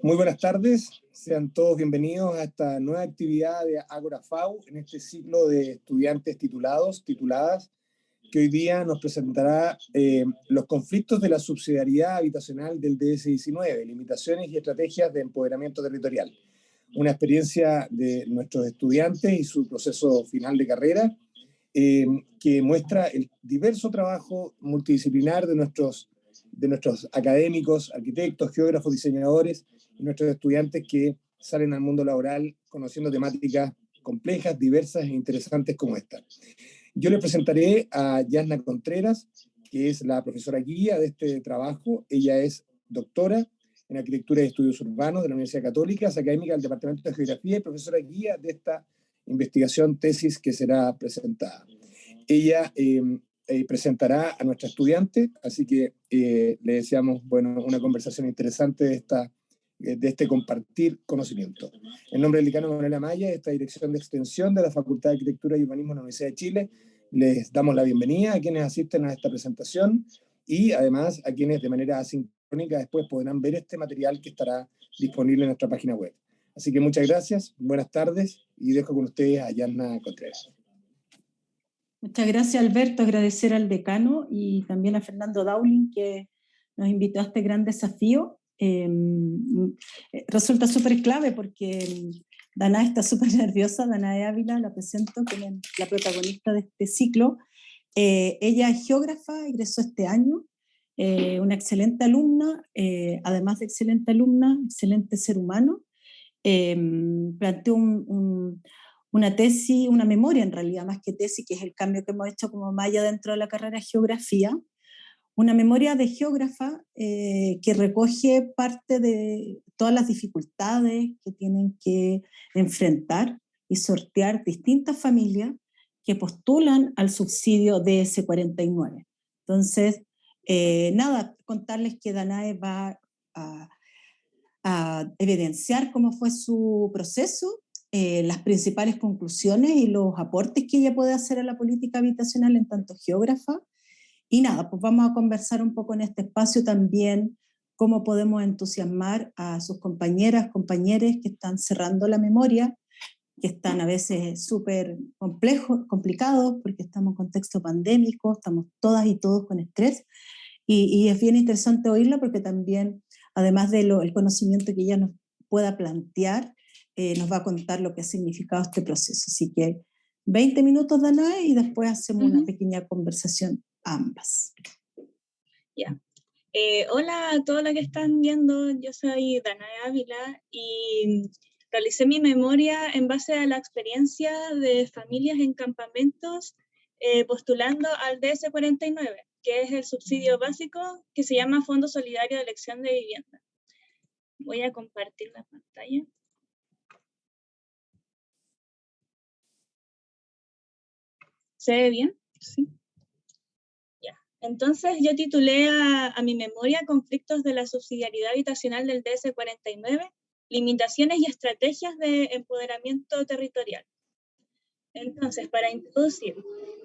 Muy buenas tardes, sean todos bienvenidos a esta nueva actividad de Agora-FAU en este ciclo de estudiantes tituladas, que hoy día nos presentará los conflictos de la subsidiariedad habitacional del DS-19, limitaciones y estrategias de empoderamiento territorial. Una experiencia de nuestros estudiantes y su proceso final de carrera, que muestra el diverso trabajo multidisciplinar de nuestros académicos, arquitectos, geógrafos, diseñadores y nuestros estudiantes que salen al mundo laboral conociendo temáticas complejas, diversas e interesantes como esta. Yo les presentaré a Yasna Contreras, que es la profesora guía de este trabajo. Ella es doctora en Arquitectura y Estudios Urbanos de la Universidad Católica, es académica del Departamento de Geografía y profesora guía de esta investigación tesis que será presentada. Ella presentará a nuestra estudiante, así que le deseamos una conversación interesante de este compartir conocimiento. En nombre del decano Manuel Amaya, de esta Dirección de Extensión de la Facultad de Arquitectura y Urbanismo de la Universidad de Chile, les damos la bienvenida a quienes asisten a esta presentación y además a quienes de manera asincrónica después podrán ver este material que estará disponible en nuestra página web. Así que muchas gracias, buenas tardes y dejo con ustedes a Yasna Contreras. Muchas gracias, Alberto. Agradecer al decano y también a Fernando Dowling que nos invitó a este gran desafío. Resulta súper clave porque Danae está súper nerviosa. Danae Ávila, la presento, que es la protagonista de este ciclo. Ella es geógrafa, egresó este año, una excelente alumna, además de excelente alumna, excelente ser humano. Planteó una tesis, una memoria en realidad, más que tesis, que es el cambio que hemos hecho como malla dentro de la carrera de geografía, una memoria de geógrafa que recoge parte de todas las dificultades que tienen que enfrentar y sortear distintas familias que postulan al subsidio DS-49. Entonces, contarles que Danae va a evidenciar cómo fue su proceso, las principales conclusiones y los aportes que ella puede hacer a la política habitacional en tanto geógrafa. Y pues vamos a conversar un poco en este espacio también cómo podemos entusiasmar a sus compañeras, compañeros que están cerrando la memoria, que están a veces súper complicados porque estamos en contexto pandémico, estamos todas y todos con estrés. Y es bien interesante oírla porque también, además del conocimiento que ella nos pueda plantear, nos va a contar lo que ha significado este proceso. Así que 20 minutos, Danae, y después hacemos una pequeña conversación ambas. Ya. Hola a todos los que están viendo, yo soy Danae Ávila y realicé mi memoria en base a la experiencia de familias en campamentos postulando al DS-49, que es el subsidio básico que se llama Fondo Solidario de Elección de Vivienda. Voy a compartir la pantalla. ¿Se ve bien? Sí. Ya. Entonces yo titulé a mi memoria Conflictos de la subsidiariedad habitacional del DS-49, limitaciones y estrategias de empoderamiento territorial. Entonces, para introducir,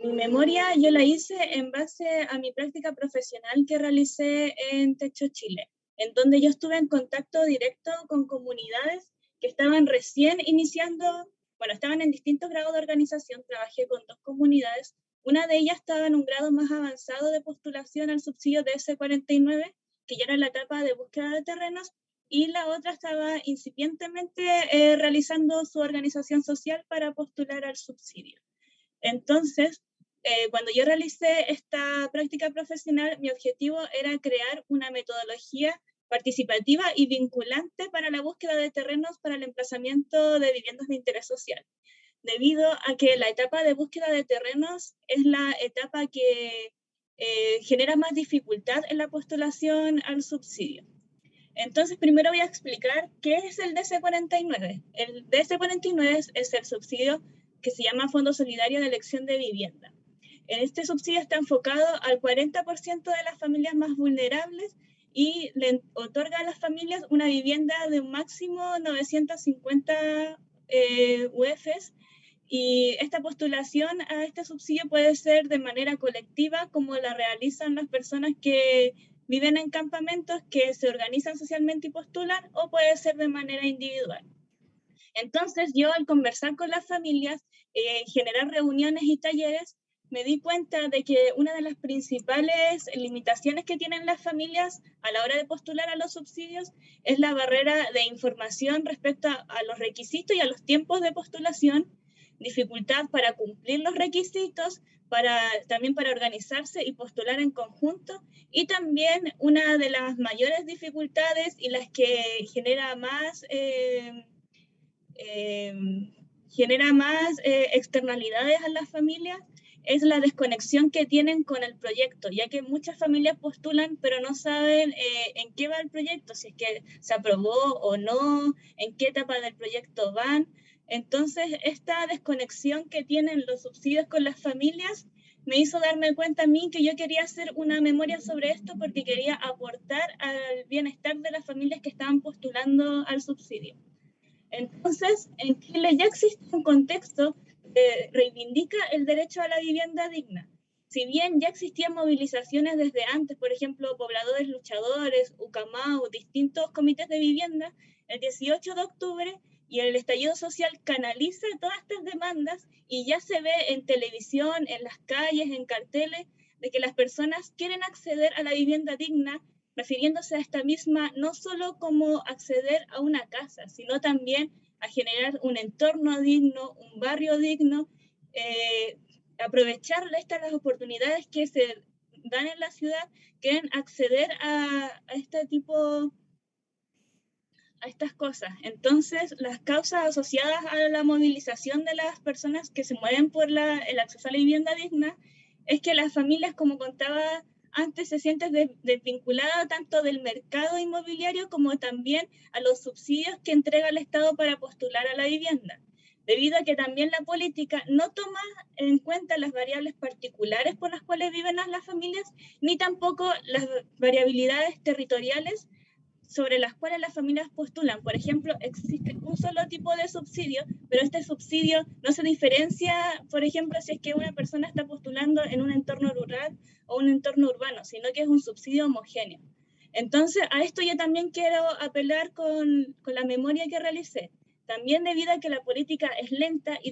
mi memoria yo la hice en base a mi práctica profesional que realicé en Techo Chile, en donde yo estuve en contacto directo con comunidades que estaban recién iniciando, estaban en distintos grados de organización. Trabajé con 2 comunidades, una de ellas estaba en un grado más avanzado de postulación al subsidio DS-49, que ya era en la etapa de búsqueda de terrenos, y la otra estaba incipientemente realizando su organización social para postular al subsidio. Entonces, cuando yo realicé esta práctica profesional, mi objetivo era crear una metodología participativa y vinculante para la búsqueda de terrenos para el emplazamiento de viviendas de interés social, debido a que la etapa de búsqueda de terrenos es la etapa que genera más dificultad en la postulación al subsidio. Entonces, primero voy a explicar qué es el DS-49. El DS-49 es el subsidio que se llama Fondo Solidario de Elección de Vivienda. En este subsidio está enfocado al 40% de las familias más vulnerables y le otorga a las familias una vivienda de un máximo 950 UFs. Y esta postulación a este subsidio puede ser de manera colectiva, como la realizan las personas que viven en campamentos que se organizan socialmente y postulan, o puede ser de manera individual. Entonces yo, al conversar con las familias, generar reuniones y talleres, me di cuenta de que una de las principales limitaciones que tienen las familias a la hora de postular a los subsidios es la barrera de información respecto a los requisitos y a los tiempos de postulación, dificultad para cumplir los requisitos, también para organizarse y postular en conjunto, y también una de las mayores dificultades y las que genera más externalidades a las familias es la desconexión que tienen con el proyecto, ya que muchas familias postulan pero no saben en qué va el proyecto, si es que se aprobó o no, en qué etapa del proyecto van. Entonces, esta desconexión que tienen los subsidios con las familias me hizo darme cuenta a mí que yo quería hacer una memoria sobre esto porque quería aportar al bienestar de las familias que estaban postulando al subsidio. Entonces, en Chile ya existe un contexto que reivindica el derecho a la vivienda digna. Si bien ya existían movilizaciones desde antes, por ejemplo, pobladores luchadores, Ucamau, distintos comités de vivienda, el 18 de octubre y el estallido social canaliza todas estas demandas y ya se ve en televisión, en las calles, en carteles, de que las personas quieren acceder a la vivienda digna, refiriéndose a esta misma no solo como acceder a una casa, sino también a generar un entorno digno, un barrio digno, aprovechar las oportunidades que se dan en la ciudad, quieren acceder a este tipo, a estas cosas. Entonces, las causas asociadas a la movilización de las personas que se mueven por el acceso a la vivienda digna es que las familias, como contaba antes, se sienten desvinculadas tanto del mercado inmobiliario como también a los subsidios que entrega el Estado para postular a la vivienda, debido a que también la política no toma en cuenta las variables particulares por las cuales viven las familias, ni tampoco las variabilidades territoriales sobre las cuales las familias postulan. Por ejemplo, existe un solo tipo de subsidio, pero este subsidio no se diferencia, por ejemplo, si es que una persona está postulando en un entorno rural o un entorno urbano, sino que es un subsidio homogéneo. Entonces, a esto yo también quiero apelar con la memoria que realicé. También debido a que la política es lenta y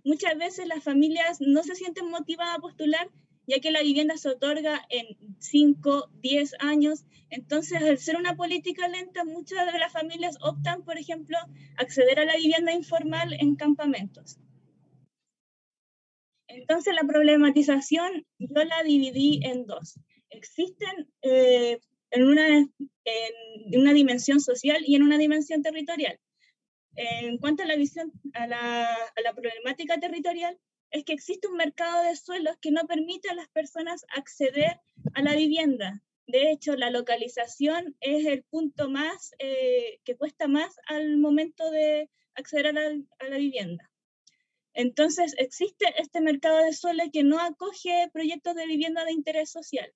muchas veces las familias no se sienten motivadas a postular, ya que la vivienda se otorga en 5, 10 años. Entonces, al ser una política lenta, muchas de las familias optan, por ejemplo, acceder a la vivienda informal en campamentos. Entonces, la problematización yo la dividí en dos. Existen en una dimensión social y en una dimensión territorial. En cuanto a la visión, a la problemática territorial, es que existe un mercado de suelos que no permite a las personas acceder a la vivienda. De hecho, la localización es el punto más que cuesta más al momento de acceder a la vivienda. Entonces, existe este mercado de suelo que no acoge proyectos de vivienda de interés social.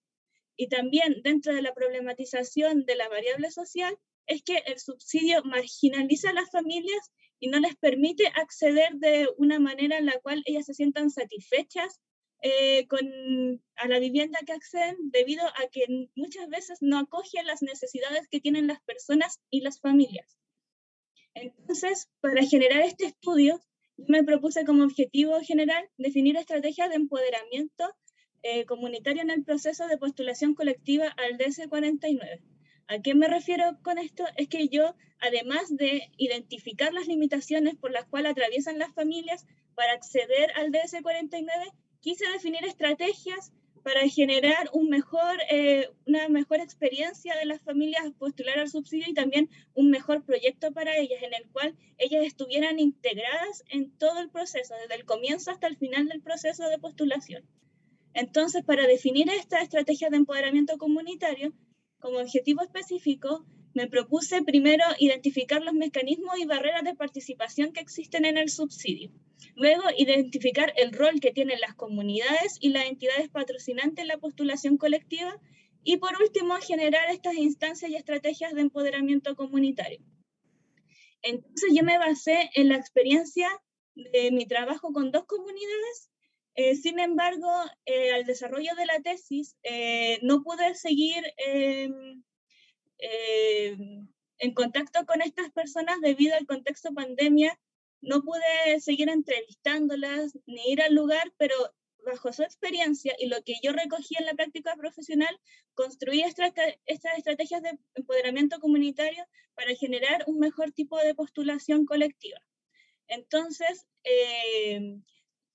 Y también dentro de la problematización de la variable social, es que el subsidio marginaliza a las familias y no les permite acceder de una manera en la cual ellas se sientan satisfechas a la vivienda que acceden, debido a que muchas veces no acoge las necesidades que tienen las personas y las familias. Entonces, para generar este estudio, yo me propuse como objetivo general definir estrategias de empoderamiento comunitario en el proceso de postulación colectiva al DS49. ¿A qué me refiero con esto? Es que yo, además de identificar las limitaciones por las cuales atraviesan las familias para acceder al DS49, quise definir estrategias para generar una mejor experiencia de las familias a postular al subsidio y también un mejor proyecto para ellas, en el cual ellas estuvieran integradas en todo el proceso, desde el comienzo hasta el final del proceso de postulación. Entonces, para definir esta estrategia de empoderamiento comunitario, como objetivo específico, me propuse primero identificar los mecanismos y barreras de participación que existen en el subsidio. Luego, identificar el rol que tienen las comunidades y las entidades patrocinantes en la postulación colectiva. Y por último, generar estas instancias y estrategias de empoderamiento comunitario. Entonces, yo me basé en la experiencia de mi trabajo con 2 comunidades Sin embargo, al desarrollo de la tesis, no pude seguir en contacto con estas personas debido al contexto pandemia. No pude seguir entrevistándolas ni ir al lugar, pero bajo su experiencia y lo que yo recogí en la práctica profesional, construí estas estrategias de empoderamiento comunitario para generar un mejor tipo de postulación colectiva. Entonces,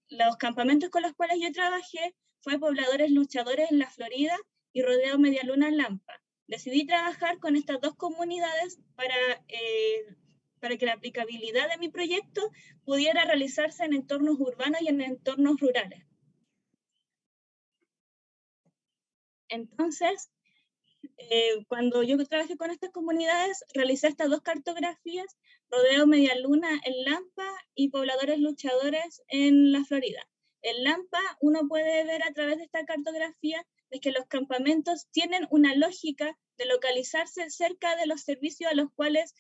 los campamentos con los cuales yo trabajé fue Pobladores Luchadores en la Florida y Rodeo Medialuna en Lampa. Decidí trabajar con estas dos comunidades para que la aplicabilidad de mi proyecto pudiera realizarse en entornos urbanos y en entornos rurales. Entonces, cuando yo trabajé con estas comunidades, realicé estas dos cartografías, Rodeo Medialuna en Lampa y Pobladores Luchadores en la Florida. En Lampa uno puede ver a través de esta cartografía de que los campamentos tienen una lógica de localizarse cerca de los servicios a los cuales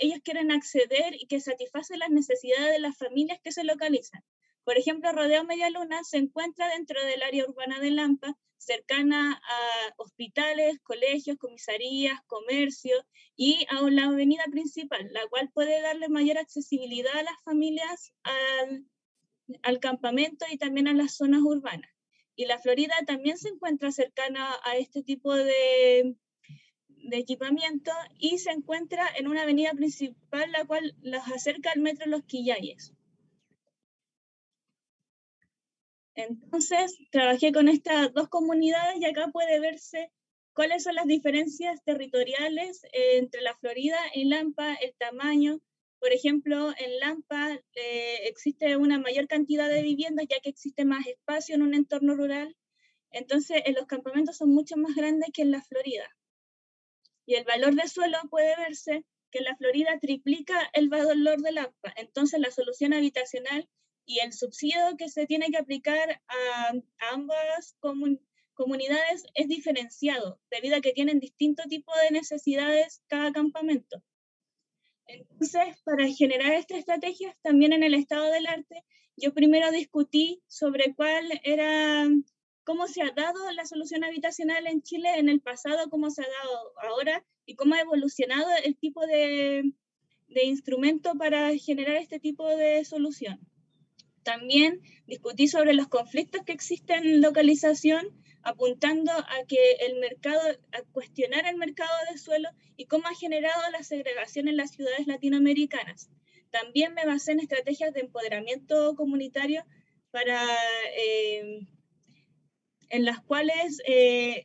ellos quieren acceder y que satisfacen las necesidades de las familias que se localizan. Por ejemplo, Rodeo Medialuna se encuentra dentro del área urbana de Lampa, cercana a hospitales, colegios, comisarías, comercios y a la avenida principal, la cual puede darle mayor accesibilidad a las familias al campamento y también a las zonas urbanas. Y la Florida también se encuentra cercana a este tipo de equipamiento y se encuentra en una avenida principal, la cual los acerca al metro Los Quillayes. Entonces, trabajé con estas dos comunidades y acá puede verse cuáles son las diferencias territoriales entre la Florida y Lampa, el tamaño. Por ejemplo, en Lampa existe una mayor cantidad de viviendas ya que existe más espacio en un entorno rural. Entonces, los campamentos son mucho más grandes que en la Florida. Y el valor de suelo puede verse que en la Florida triplica el valor de Lampa. Entonces, la solución habitacional y el subsidio que se tiene que aplicar a ambas comunidades es diferenciado, debido a que tienen distinto tipo de necesidades cada campamento. Entonces, para generar estas estrategias, también en el estado del arte, yo primero discutí sobre cómo se ha dado la solución habitacional en Chile en el pasado, cómo se ha dado ahora y cómo ha evolucionado el tipo de instrumento para generar este tipo de solución. También discutí sobre los conflictos que existen en localización, apuntando a cuestionar el mercado de suelo y cómo ha generado la segregación en las ciudades latinoamericanas. También me basé en estrategias de empoderamiento comunitario en las cuales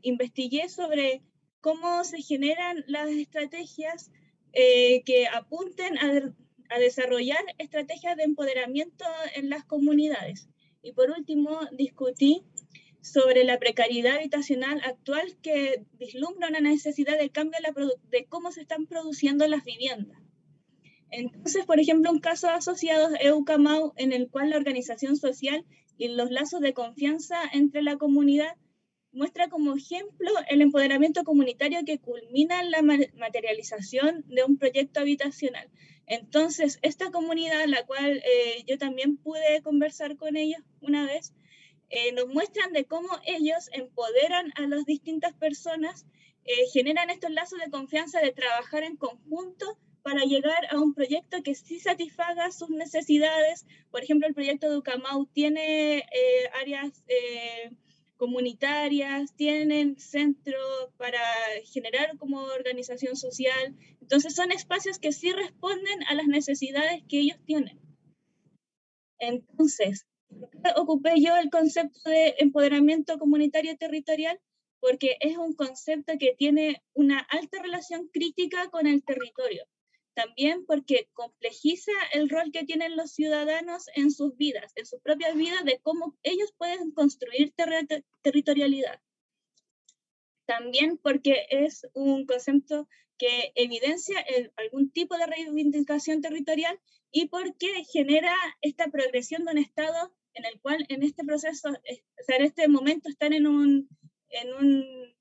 investigué sobre cómo se generan las estrategias que apunten a desarrollar estrategias de empoderamiento en las comunidades. Y por último, discutí sobre la precariedad habitacional actual que vislumbra una necesidad de cambio de cómo se están produciendo las viviendas. Entonces, por ejemplo, un caso asociado es Eucamau, en el cual la organización social y los lazos de confianza entre la comunidad muestra como ejemplo el empoderamiento comunitario que culmina en la materialización de un proyecto habitacional. Entonces, esta comunidad, la cual yo también pude conversar con ellos una vez, nos muestran de cómo ellos empoderan a las distintas personas, generan estos lazos de confianza de trabajar en conjunto para llegar a un proyecto que sí satisfaga sus necesidades. Por ejemplo, el proyecto de Ucamau tiene áreas comunitarias, tienen centro para generar como organización social. Entonces son espacios que sí responden a las necesidades que ellos tienen. Entonces, ocupé yo el concepto de empoderamiento comunitario territorial porque es un concepto que tiene una alta relación crítica con el territorio. También porque complejiza el rol que tienen los ciudadanos en sus vidas, en sus propias vidas, de cómo ellos pueden construir territorialidad. También porque es un concepto que evidencia algún tipo de reivindicación territorial y porque genera esta progresión de un Estado en el cual en este proceso, o sea, en este momento están en un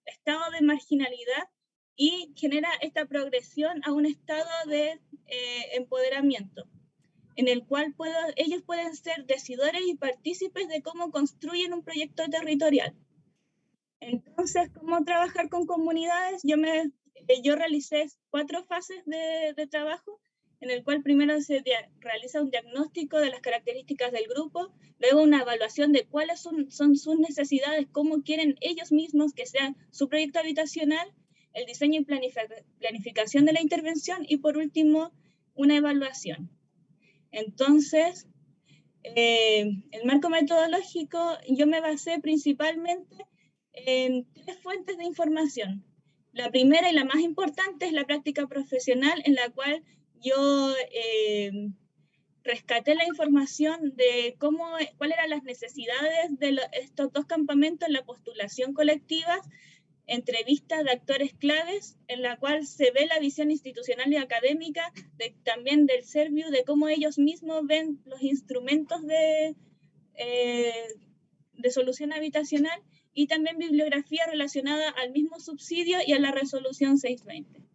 estado de marginalidad y genera esta progresión a un estado de empoderamiento. en el cual ellos pueden ser decidores y partícipes de cómo construyen un proyecto territorial. Entonces, ¿cómo trabajar con comunidades? Yo realicé 4 fases de trabajo, en el cual primero se realiza un diagnóstico de las características del grupo, luego una evaluación de cuáles son sus necesidades, cómo quieren ellos mismos que sea su proyecto habitacional, el diseño y planificación de la intervención, y por último, una evaluación. Entonces, el marco metodológico, yo me basé principalmente en 3 fuentes de información. La primera y la más importante es la práctica profesional, en la cual yo rescaté la información de cuáles eran las necesidades de estos 2 campamentos en la postulación colectiva, entrevistas de actores claves, en la cual se ve la visión institucional y académica, también del Serviu, de cómo ellos mismos ven los instrumentos de solución habitacional, y también bibliografía relacionada al mismo subsidio y a la resolución 620.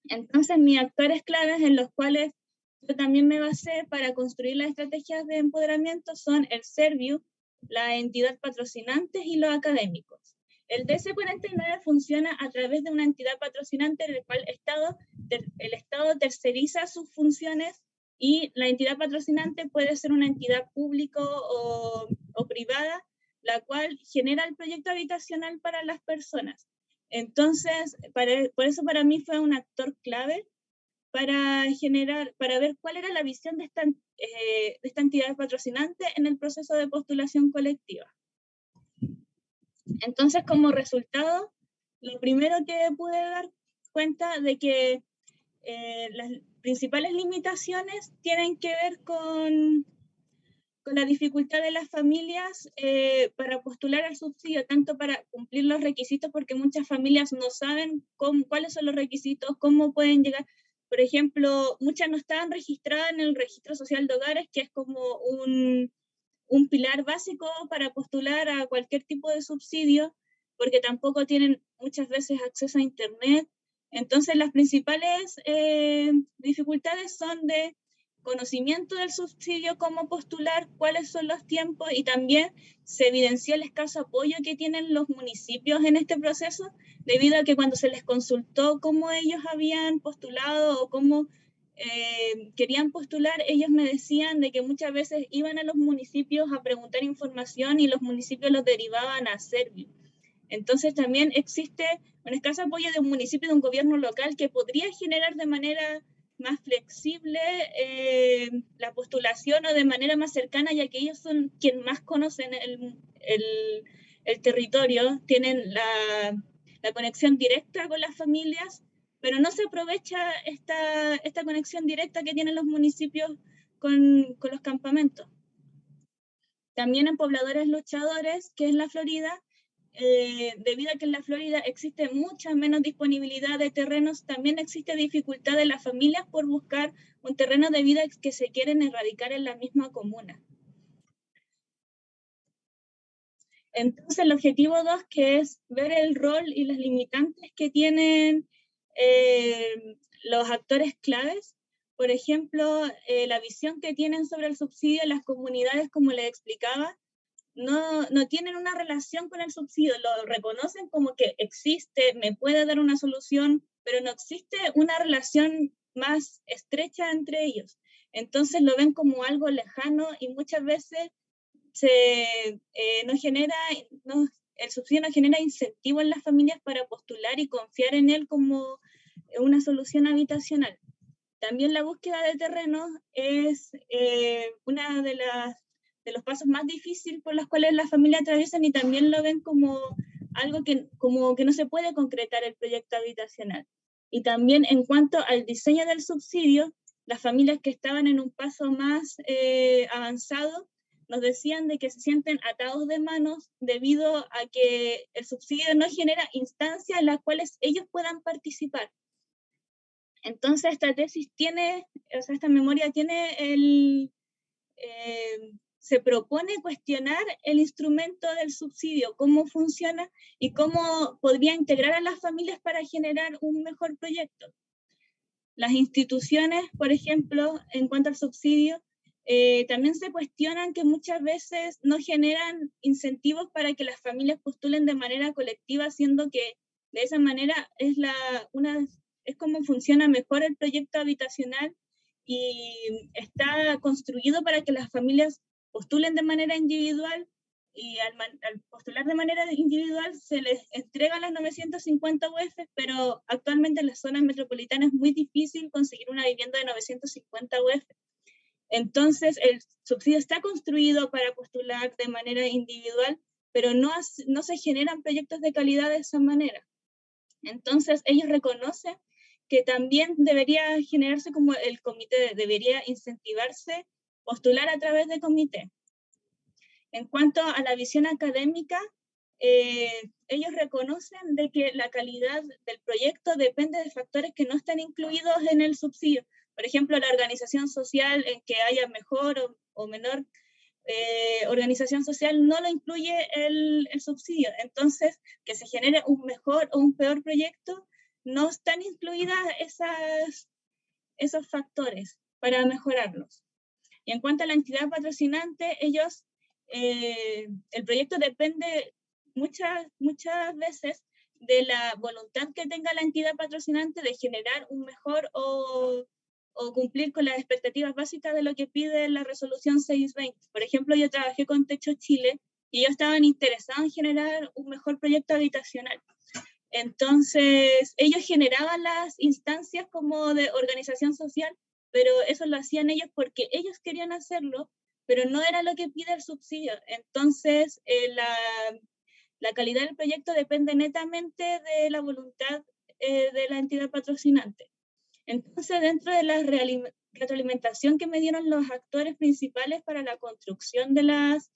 Entonces, mis actores claves en los cuales yo también me basé para construir las estrategias de empoderamiento son el Serviu, la entidad patrocinante y los académicos. El DC49 funciona a través de una entidad patrocinante en la cual el Estado terceriza sus funciones, y la entidad patrocinante puede ser una entidad pública o privada, la cual genera el proyecto habitacional para las personas. Entonces, por eso para mí fue un actor clave para ver cuál era la visión de esta entidad patrocinante en el proceso de postulación colectiva. Entonces, como resultado, lo primero que pude dar cuenta de que las principales limitaciones tienen que ver con la dificultad de las familias para postular al subsidio, tanto para cumplir los requisitos, porque muchas familias no saben cuáles son los requisitos, cómo pueden llegar. Por ejemplo, muchas no estaban registradas en el registro social de hogares, que es como un pilar básico para postular a cualquier tipo de subsidio, porque tampoco tienen muchas veces acceso a Internet. Entonces, las principales dificultades son de conocimiento del subsidio, cómo postular, cuáles son los tiempos, y también se evidenció el escaso apoyo que tienen los municipios en este proceso, debido a que cuando se les consultó cómo ellos habían postulado o cómo querían postular, ellos me decían de que muchas veces iban a los municipios a preguntar información y los municipios los derivaban a Serviu. Entonces también existe un escaso apoyo de un municipio, de un gobierno local, que podría generar de manera más flexible la postulación, o de manera más cercana, ya que ellos son quienes más conocen el territorio, tienen la conexión directa con las familias, pero no se aprovecha esta conexión directa que tienen los municipios con los campamentos. También en pobladores luchadores, que es la Florida, debido a que en la Florida existe mucha menos disponibilidad de terrenos, también existe dificultad de las familias por buscar un terreno debido a que se quieren erradicar en la misma comuna. Entonces, el objetivo 2, que es ver el rol y las limitantes que tienen los actores claves. Por ejemplo, la visión que tienen sobre el subsidio en las comunidades, como les explicaba, no tienen una relación con el subsidio, lo reconocen como que existe, me puede dar una solución, pero no existe una relación más estrecha entre ellos. Entonces lo ven como algo lejano, y muchas veces el subsidio no genera incentivo en las familias para postular y confiar en él como una solución habitacional. También la búsqueda de terrenos es una de los pasos más difíciles por los cuales las familias atraviesan, y también lo ven como algo que no se puede concretar el proyecto habitacional. Y también en cuanto al diseño del subsidio, las familias que estaban en un paso más avanzado nos decían de que se sienten atados de manos debido a que el subsidio no genera instancias en las cuales ellos puedan participar. Entonces esta memoria se propone cuestionar el instrumento del subsidio, cómo funciona y cómo podría integrar a las familias para generar un mejor proyecto. Las instituciones, por ejemplo, en cuanto al subsidio, también se cuestionan que muchas veces no generan incentivos para que las familias postulen de manera colectiva, siendo que de esa manera es como funciona mejor el proyecto habitacional y está construido para que las familias postulen de manera individual, y al postular de manera individual se les entregan las 950 UF, pero actualmente en las zonas metropolitanas es muy difícil conseguir una vivienda de 950 UF. Entonces el subsidio está construido para postular de manera individual, pero no se generan proyectos de calidad de esa manera. Entonces ellos reconocen que también debería generarse como el comité, debería incentivarse postular a través de comité. En cuanto a la visión académica, ellos reconocen de que la calidad del proyecto depende de factores que no están incluidos en el subsidio. Por ejemplo, la organización social, en que haya mejor o menor organización social, no lo incluye el subsidio. Entonces, que se genere un mejor o un peor proyecto, no están incluidas esos factores para mejorarlos. Y en cuanto a la entidad patrocinante, el proyecto depende muchas veces de la voluntad que tenga la entidad patrocinante de generar un mejor o cumplir con las expectativas básicas de lo que pide la resolución 620. Por ejemplo, yo trabajé con Techo Chile y ellos estaban interesados en generar un mejor proyecto habitacional. Entonces, ellos generaban las instancias como de organización social, pero eso lo hacían ellos porque ellos querían hacerlo, pero no era lo que pide el subsidio. Entonces, la calidad del proyecto depende netamente de la voluntad de la entidad patrocinante. Entonces, dentro de la retroalimentación que me dieron los actores principales para la construcción de las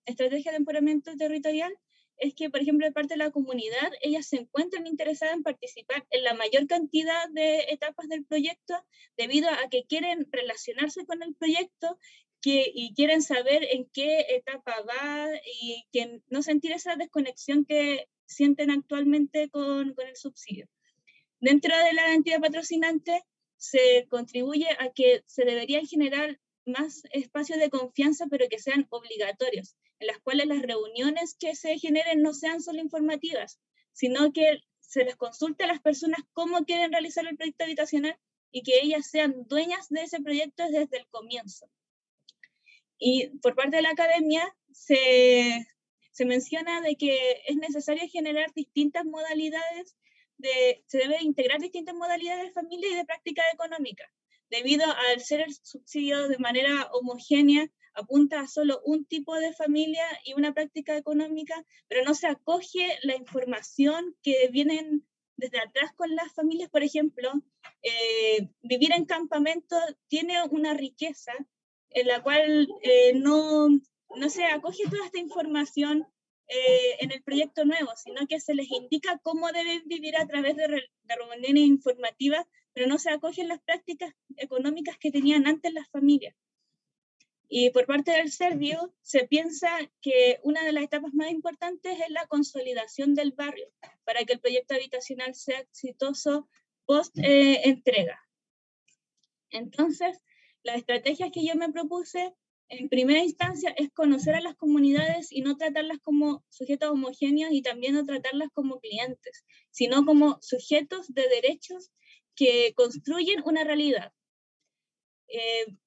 estrategias de empoderamiento territorial, es que, por ejemplo, de parte de la comunidad, ellas se encuentran interesadas en participar en la mayor cantidad de etapas del proyecto, debido a que quieren relacionarse con el proyecto y quieren saber en qué etapa va, y que no sentir esa desconexión que sienten actualmente con el subsidio. Dentro de la entidad patrocinante se contribuye a que se deberían generar más espacios de confianza, pero que sean obligatorios, en las cuales las reuniones que se generen no sean solo informativas, sino que se les consulte a las personas cómo quieren realizar el proyecto habitacional y que ellas sean dueñas de ese proyecto desde el comienzo. Y por parte de la academia se menciona de que es necesario generar distintas modalidades, se debe integrar distintas modalidades de familia y de práctica económica, debido al ser el subsidio de manera homogénea, apunta a solo un tipo de familia y una práctica económica, pero no se acoge la información que vienen desde atrás con las familias. Por ejemplo, vivir en campamento tiene una riqueza en la cual no se acoge toda esta información en el proyecto nuevo, sino que se les indica cómo deben vivir a través de reuniones informativas, pero no se acogen las prácticas económicas que tenían antes las familias. Y por parte del Servio se piensa que una de las etapas más importantes es la consolidación del barrio para que el proyecto habitacional sea exitoso post entrega. Entonces, las estrategias que yo me propuse en primera instancia es conocer a las comunidades y no tratarlas como sujetos homogéneos, y también no tratarlas como clientes, sino como sujetos de derechos que construyen una realidad.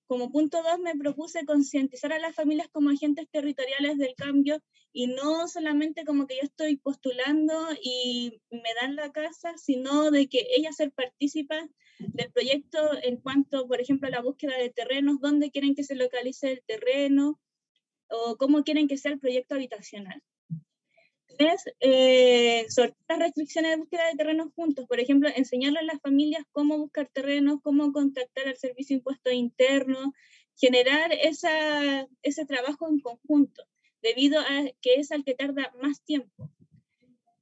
Como punto 2 me propuse concientizar a las familias como agentes territoriales del cambio, y no solamente como que yo estoy postulando y me dan la casa, sino de que ellas ser partícipas del proyecto en cuanto, por ejemplo, a la búsqueda de terrenos, dónde quieren que se localice el terreno o cómo quieren que sea el proyecto habitacional. 3, sortear las restricciones de búsqueda de terrenos juntos. Por ejemplo, enseñarle a las familias cómo buscar terrenos, cómo contactar al servicio de impuestos internos, generar ese trabajo en conjunto, debido a que es al que tarda más tiempo.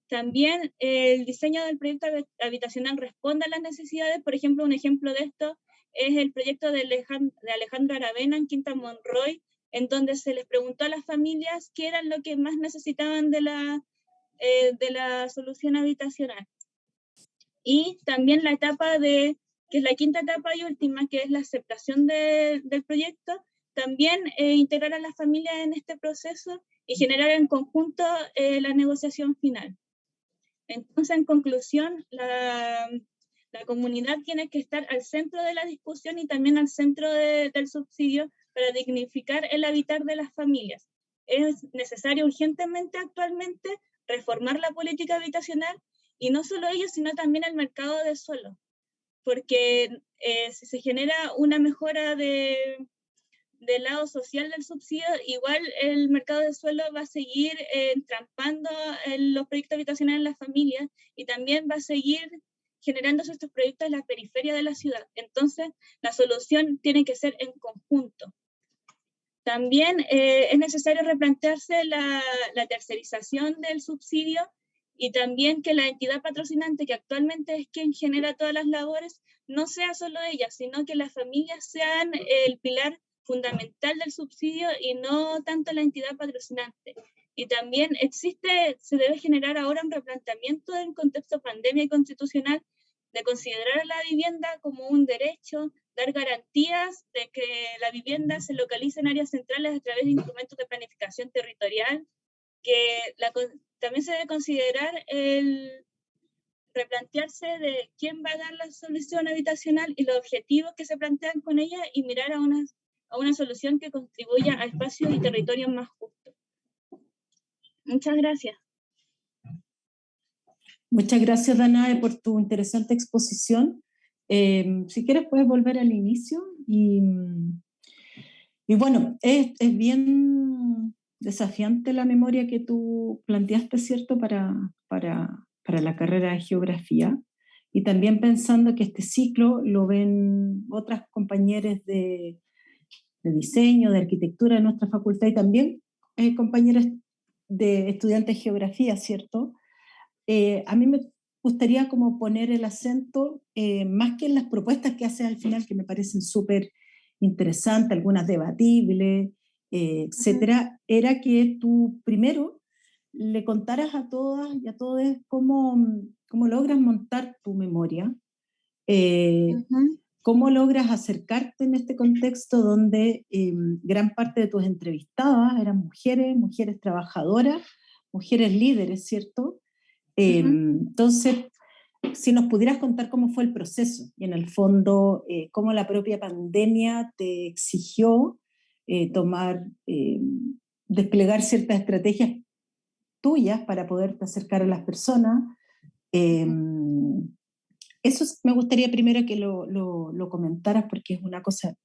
También el diseño del proyecto habitacional responde a las necesidades. Por ejemplo, un ejemplo de esto es el proyecto de Alejandro Aravena en Quinta Monroy, en donde se les preguntó a las familias qué era lo que más necesitaban de la solución habitacional. Y también la etapa que es la quinta etapa y última, que es la aceptación del proyecto, también integrar a las familias en este proceso y generar en conjunto la negociación final. Entonces, en conclusión, la comunidad tiene que estar al centro de la discusión y también al centro del subsidio para dignificar el habitar de las familias. Es necesario urgentemente actualmente reformar la política habitacional y no solo ello, sino también el mercado de suelo, porque si se genera una mejora del lado social del subsidio, igual el mercado de suelo va a seguir entrampando los proyectos habitacionales en las familias y también va a seguir generándose estos proyectos en la periferia de la ciudad. Entonces, la solución tiene que ser en conjunto. También es necesario replantearse la tercerización del subsidio y también que la entidad patrocinante, que actualmente es quien genera todas las labores, no sea solo ella, sino que las familias sean el pilar fundamental del subsidio y no tanto la entidad patrocinante. Y también se debe generar ahora un replanteamiento en contexto pandemia y constitucional de considerar a la vivienda como un derecho, dar garantías de que la vivienda se localice en áreas centrales a través de instrumentos de planificación territorial, que también se debe considerar el replantearse de quién va a dar la solución habitacional y los objetivos que se plantean con ella y mirar a una solución que contribuya a espacios y territorios más justos. Muchas gracias. Muchas gracias, Danae, por tu interesante exposición. Si quieres puedes volver al inicio y bueno, es bien desafiante la memoria que tú planteaste, ¿cierto?, para la carrera de geografía, y también pensando que este ciclo lo ven otras compañeras de diseño, de arquitectura de nuestra facultad y también compañeras de estudiantes de geografía, ¿cierto? A mí me gustaría como poner el acento más que en las propuestas que haces al final, que me parecen súper interesantes, algunas debatibles, etcétera, era que tú primero le contaras a todas y a todos cómo logras montar tu memoria, cómo logras acercarte en este contexto donde gran parte de tus entrevistadas eran mujeres trabajadoras, mujeres líderes, ¿cierto? Entonces, si nos pudieras contar cómo fue el proceso y en el fondo cómo la propia pandemia te exigió desplegar ciertas estrategias tuyas para poderte acercar a las personas. Eso me gustaría primero que lo comentaras porque es una cosa,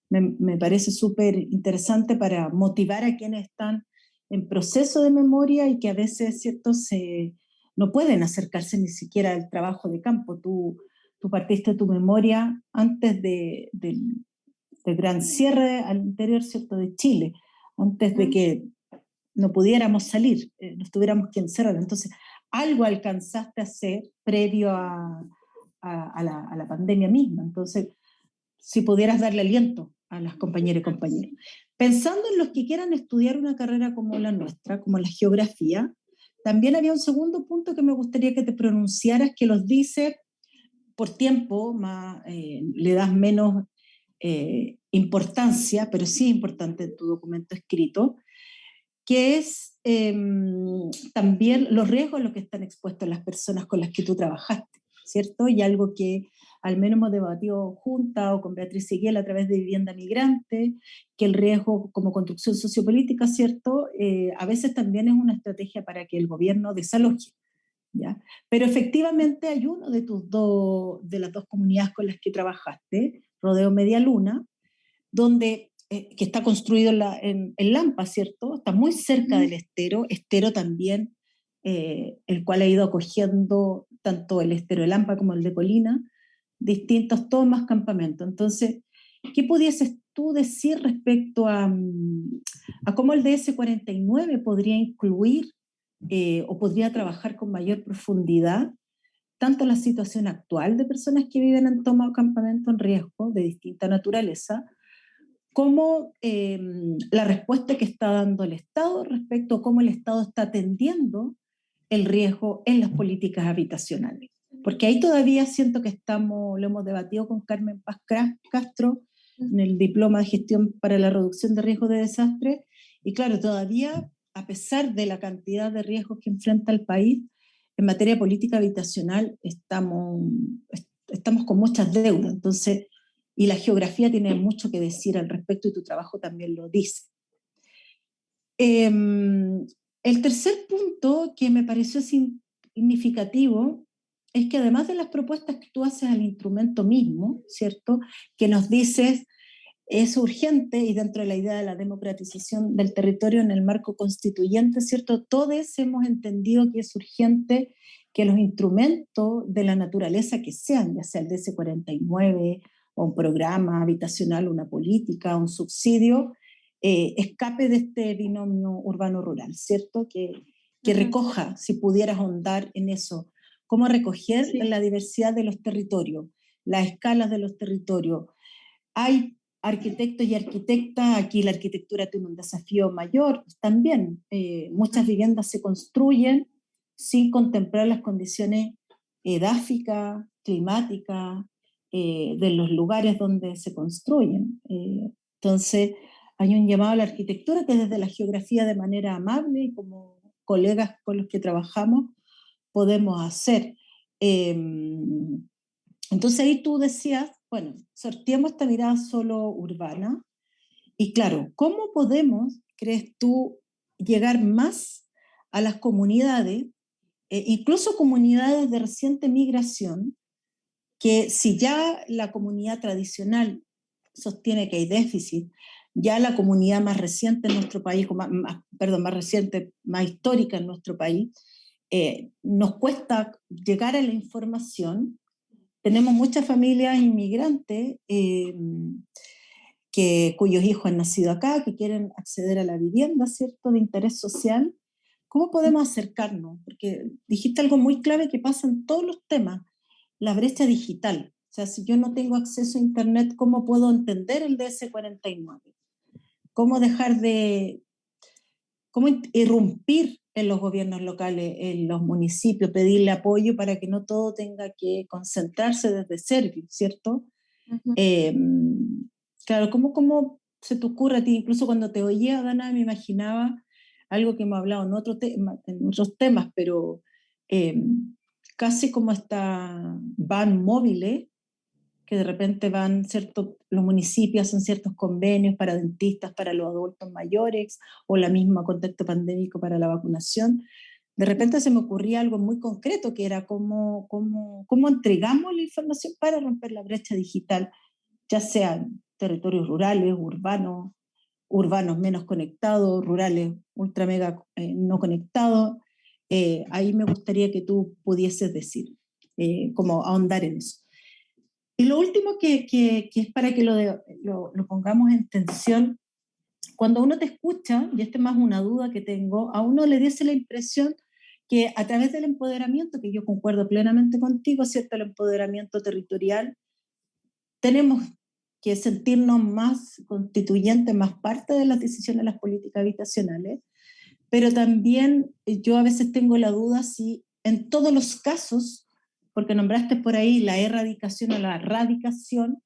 me parece súper interesante para motivar a quienes están en proceso de memoria y que a veces, ¿cierto?, no pueden acercarse ni siquiera al trabajo de campo. Tú partiste tu memoria antes del gran cierre al interior, ¿cierto?, de Chile, antes de que no pudiéramos salir, nos tuviéramos que encerrar. Entonces, algo alcanzaste a hacer previo a la pandemia misma. Entonces, si pudieras darle aliento a las compañeras y compañeros. Pensando en los que quieran estudiar una carrera como la nuestra, como la geografía, también había un segundo punto que me gustaría que te pronunciaras, que los dice por tiempo, le das menos importancia, pero sí es importante en tu documento escrito, que es también los riesgos a los que están expuestas las personas con las que tú trabajaste, ¿cierto? Y algo que al menos hemos debatido junta o con Beatriz Seguiel a través de Vivienda Migrante, que el riesgo como construcción sociopolítica, ¿cierto? A veces también es una estrategia para que el gobierno desaloje, ¿ya? Pero efectivamente hay uno de las dos comunidades con las que trabajaste, Rodeo Media Luna, donde que está construido en Lampa, ¿cierto? Está muy cerca del estero también, el cual ha ido acogiendo tanto el estero de Lampa como el de Colina, distintos tomas, campamentos. Entonces, ¿qué pudieses tú decir respecto a cómo el DS49 podría incluir o podría trabajar con mayor profundidad tanto la situación actual de personas que viven en toma o campamento en riesgo de distinta naturaleza, como la respuesta que está dando el Estado respecto a cómo el Estado está atendiendo el riesgo en las políticas habitacionales? porque ahí todavía siento que estamos, lo hemos debatido con Carmen Paz Castro, en el diploma de gestión para la reducción de riesgos de desastre, y claro, todavía, a pesar de la cantidad de riesgos que enfrenta el país, en materia de política habitacional estamos con muchas deudas, entonces, y la geografía tiene mucho que decir al respecto, y tu trabajo también lo dice. El tercer punto que me pareció significativo es que además de las propuestas que tú haces al instrumento mismo, ¿cierto?, que nos dices es urgente, y dentro de la idea de la democratización del territorio en el marco constituyente, ¿cierto?, todos hemos entendido que es urgente que los instrumentos de la naturaleza que sean, ya sea el DS-49 o un programa habitacional, una política, un subsidio, escape de este binomio urbano-rural, ¿cierto?, que recoja, si pudieras ahondar en eso, cómo recoger la diversidad de los territorios, las escalas de los territorios. Hay arquitectos y arquitectas, aquí la arquitectura tiene un desafío mayor también. Muchas viviendas se construyen sin contemplar las condiciones edáficas, climáticas, de los lugares donde se construyen. Entonces, hay un llamado a la arquitectura que desde la geografía, de manera amable y como colegas con los que trabajamos, podemos hacer. Entonces ahí tú decías, bueno, sorteamos esta mirada solo urbana, y claro, ¿cómo podemos, crees tú, llegar más a las comunidades, incluso comunidades de reciente migración, que si ya la comunidad tradicional sostiene que hay déficit, ya la comunidad más reciente en nuestro país, más reciente, más histórica en nuestro país, nos cuesta llegar a la información? Tenemos muchas familias inmigrantes cuyos hijos han nacido acá, que quieren acceder a la vivienda, ¿cierto?, de interés social. ¿Cómo podemos acercarnos? Porque dijiste algo muy clave que pasa en todos los temas, la brecha digital. O sea, si yo no tengo acceso a Internet, ¿cómo puedo entender el DS-49? ¿Cómo cómo irrumpir en los gobiernos locales, en los municipios, pedirle apoyo para que no todo tenga que concentrarse desde Servio, ¿cierto? Claro, ¿cómo se te ocurre a ti? Incluso cuando te oía, Dana, me imaginaba algo que hemos hablado en otros temas, pero casi como esta van móviles, que de repente van, ¿cierto?, los municipios hacen ciertos convenios para dentistas, para los adultos mayores, o la misma contexto pandémico para la vacunación. De repente se me ocurría algo muy concreto, que era cómo entregamos la información para romper la brecha digital, ya sean territorios rurales, urbanos menos conectados, rurales ultra mega no conectados. Ahí me gustaría que tú pudieses decir, como ahondar en eso. Y lo último que es para que lo pongamos en tensión, cuando uno te escucha, y esta es más una duda que tengo, a uno le diese la impresión que a través del empoderamiento, que yo concuerdo plenamente contigo, ¿cierto?, el empoderamiento territorial, tenemos que sentirnos más constituyentes, más parte de las decisiones de las políticas habitacionales, pero también yo a veces tengo la duda si en todos los casos, porque nombraste por ahí la erradicación o la radicación,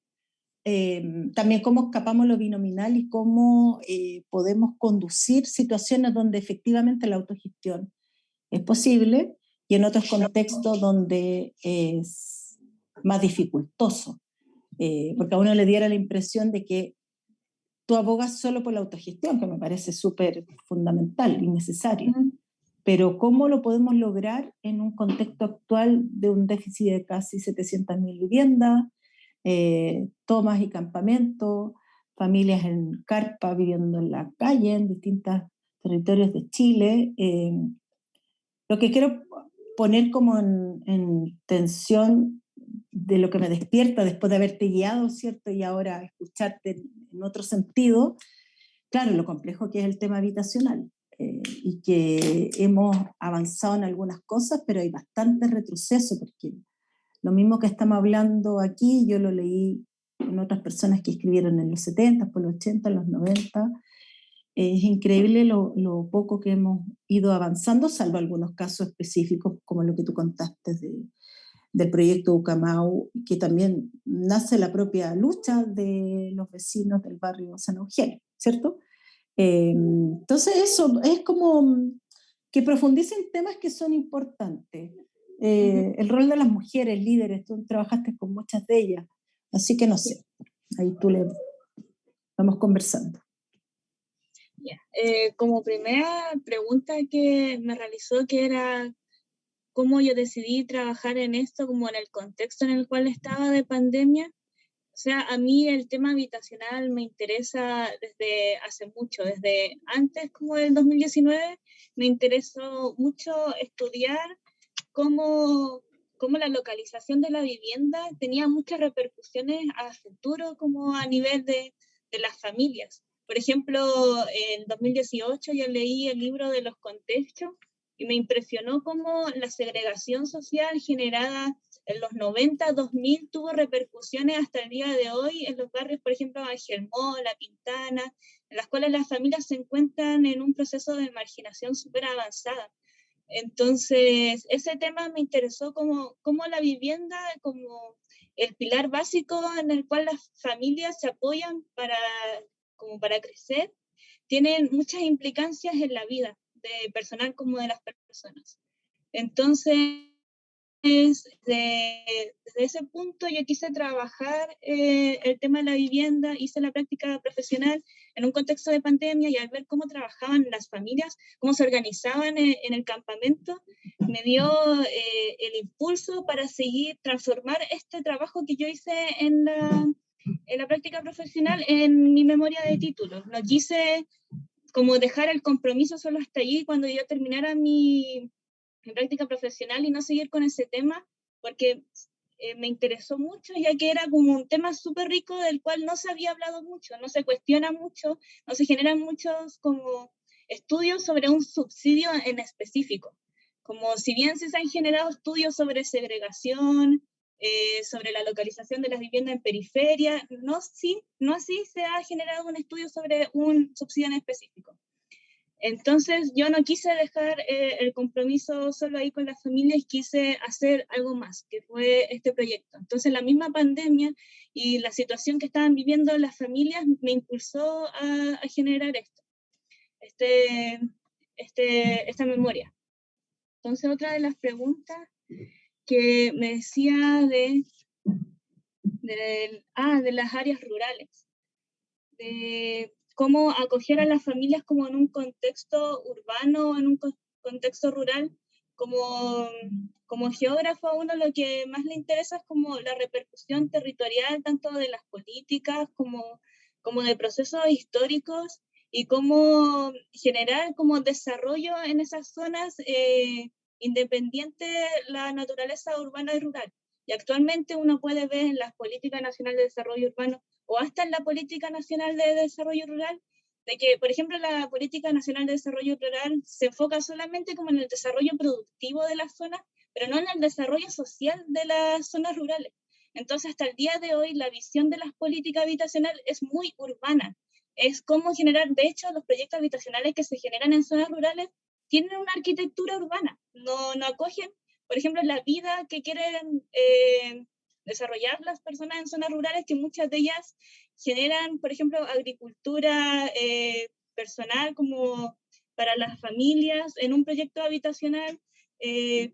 también cómo escapamos lo binominal y cómo podemos conducir situaciones donde efectivamente la autogestión es posible y en otros contextos donde es más dificultoso, porque a uno le diera la impresión de que tú abogas solo por la autogestión, que me parece súper fundamental y necesario. Pero ¿cómo lo podemos lograr en un contexto actual de un déficit de casi 700.000 viviendas, tomas y campamentos, familias en carpa viviendo en la calle, en distintos territorios de Chile? Lo que quiero poner como en tensión de lo que me despierta después de haberte guiado, ¿cierto?, y ahora escucharte en otro sentido, claro, lo complejo que es el tema habitacional, y que hemos avanzado en algunas cosas, pero hay bastante retroceso, porque lo mismo que estamos hablando aquí, yo lo leí en otras personas que escribieron en los 70, por los 80, en los 90, es increíble lo poco que hemos ido avanzando, salvo algunos casos específicos, como lo que tú contaste del proyecto Ucamau, que también nace la propia lucha de los vecinos del barrio San Eugenio, ¿cierto? Entonces eso es como que profundicen temas que son importantes. El rol de las mujeres líderes, tú trabajaste con muchas de ellas, así que no sé, ahí tú le vamos conversando. Yeah. Como primera pregunta que me realizó, que era cómo yo decidí trabajar en esto, como en el contexto en el cual estaba de pandemia. O sea, a mí el tema habitacional me interesa desde hace mucho, desde antes como del 2019, me interesó mucho estudiar cómo la localización de la vivienda tenía muchas repercusiones a futuro, como a nivel de las familias. Por ejemplo, en 2018 yo leí el libro de los contextos y me impresionó cómo la segregación social generada en los 90, 2000 tuvo repercusiones hasta el día de hoy en los barrios, por ejemplo, Angelmó, La Pintana, en las cuales las familias se encuentran en un proceso de marginación súper avanzada. Entonces, ese tema me interesó como la vivienda, como el pilar básico en el cual las familias se apoyan para crecer, tienen muchas implicancias en la vida de personal como de las personas. Entonces, desde ese punto yo quise trabajar el tema de la vivienda, hice la práctica profesional en un contexto de pandemia, y al ver cómo trabajaban las familias, cómo se organizaban en el campamento, me dio el impulso para seguir, transformar este trabajo que yo hice en la práctica profesional en mi memoria de título. No quise como dejar el compromiso solo hasta allí cuando yo terminara mi práctica profesional y no seguir con ese tema, porque me interesó mucho, ya que era como un tema súper rico del cual no se había hablado mucho, no se cuestiona mucho, no se generan muchos como estudios sobre un subsidio en específico. Como si bien se han generado estudios sobre segregación, sobre la localización de las viviendas en periferia, no así se ha generado un estudio sobre un subsidio en específico. Entonces yo no quise dejar el compromiso solo ahí con la familia y quise hacer algo más, que fue este proyecto. Entonces la misma pandemia y la situación que estaban viviendo las familias me impulsó a generar esta memoria. Entonces otra de las preguntas que me decía de las áreas rurales, de cómo acoger a las familias como en un contexto urbano, en un contexto rural. Como geógrafo, a uno lo que más le interesa es como la repercusión territorial, tanto de las políticas como de procesos históricos, y cómo generar como desarrollo en esas zonas independiente de la naturaleza urbana y rural. Y actualmente uno puede ver en las políticas nacionales de desarrollo urbano o hasta en la Política Nacional de Desarrollo Rural, de que, por ejemplo, la Política Nacional de Desarrollo Rural se enfoca solamente como en el desarrollo productivo de las zonas, pero no en el desarrollo social de las zonas rurales. Entonces, hasta el día de hoy, la visión de las políticas habitacionales es muy urbana. Es cómo generar, de hecho, los proyectos habitacionales que se generan en zonas rurales tienen una arquitectura urbana, no acogen, por ejemplo, la vida que quieren desarrollar las personas en zonas rurales, que muchas de ellas generan, por ejemplo, agricultura personal como para las familias en un proyecto habitacional,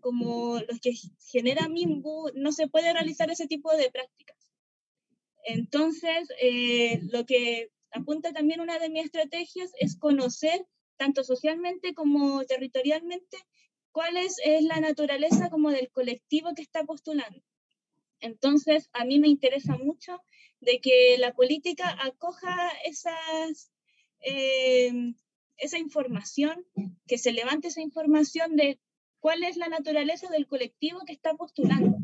como los que genera MIMBU, no se puede realizar ese tipo de prácticas. Entonces, lo que apunta también una de mis estrategias es conocer, tanto socialmente como territorialmente, cuál es la naturaleza como del colectivo que está postulando. Entonces, a mí me interesa mucho de que la política acoja esa información, que se levante esa información de cuál es la naturaleza del colectivo que está postulando.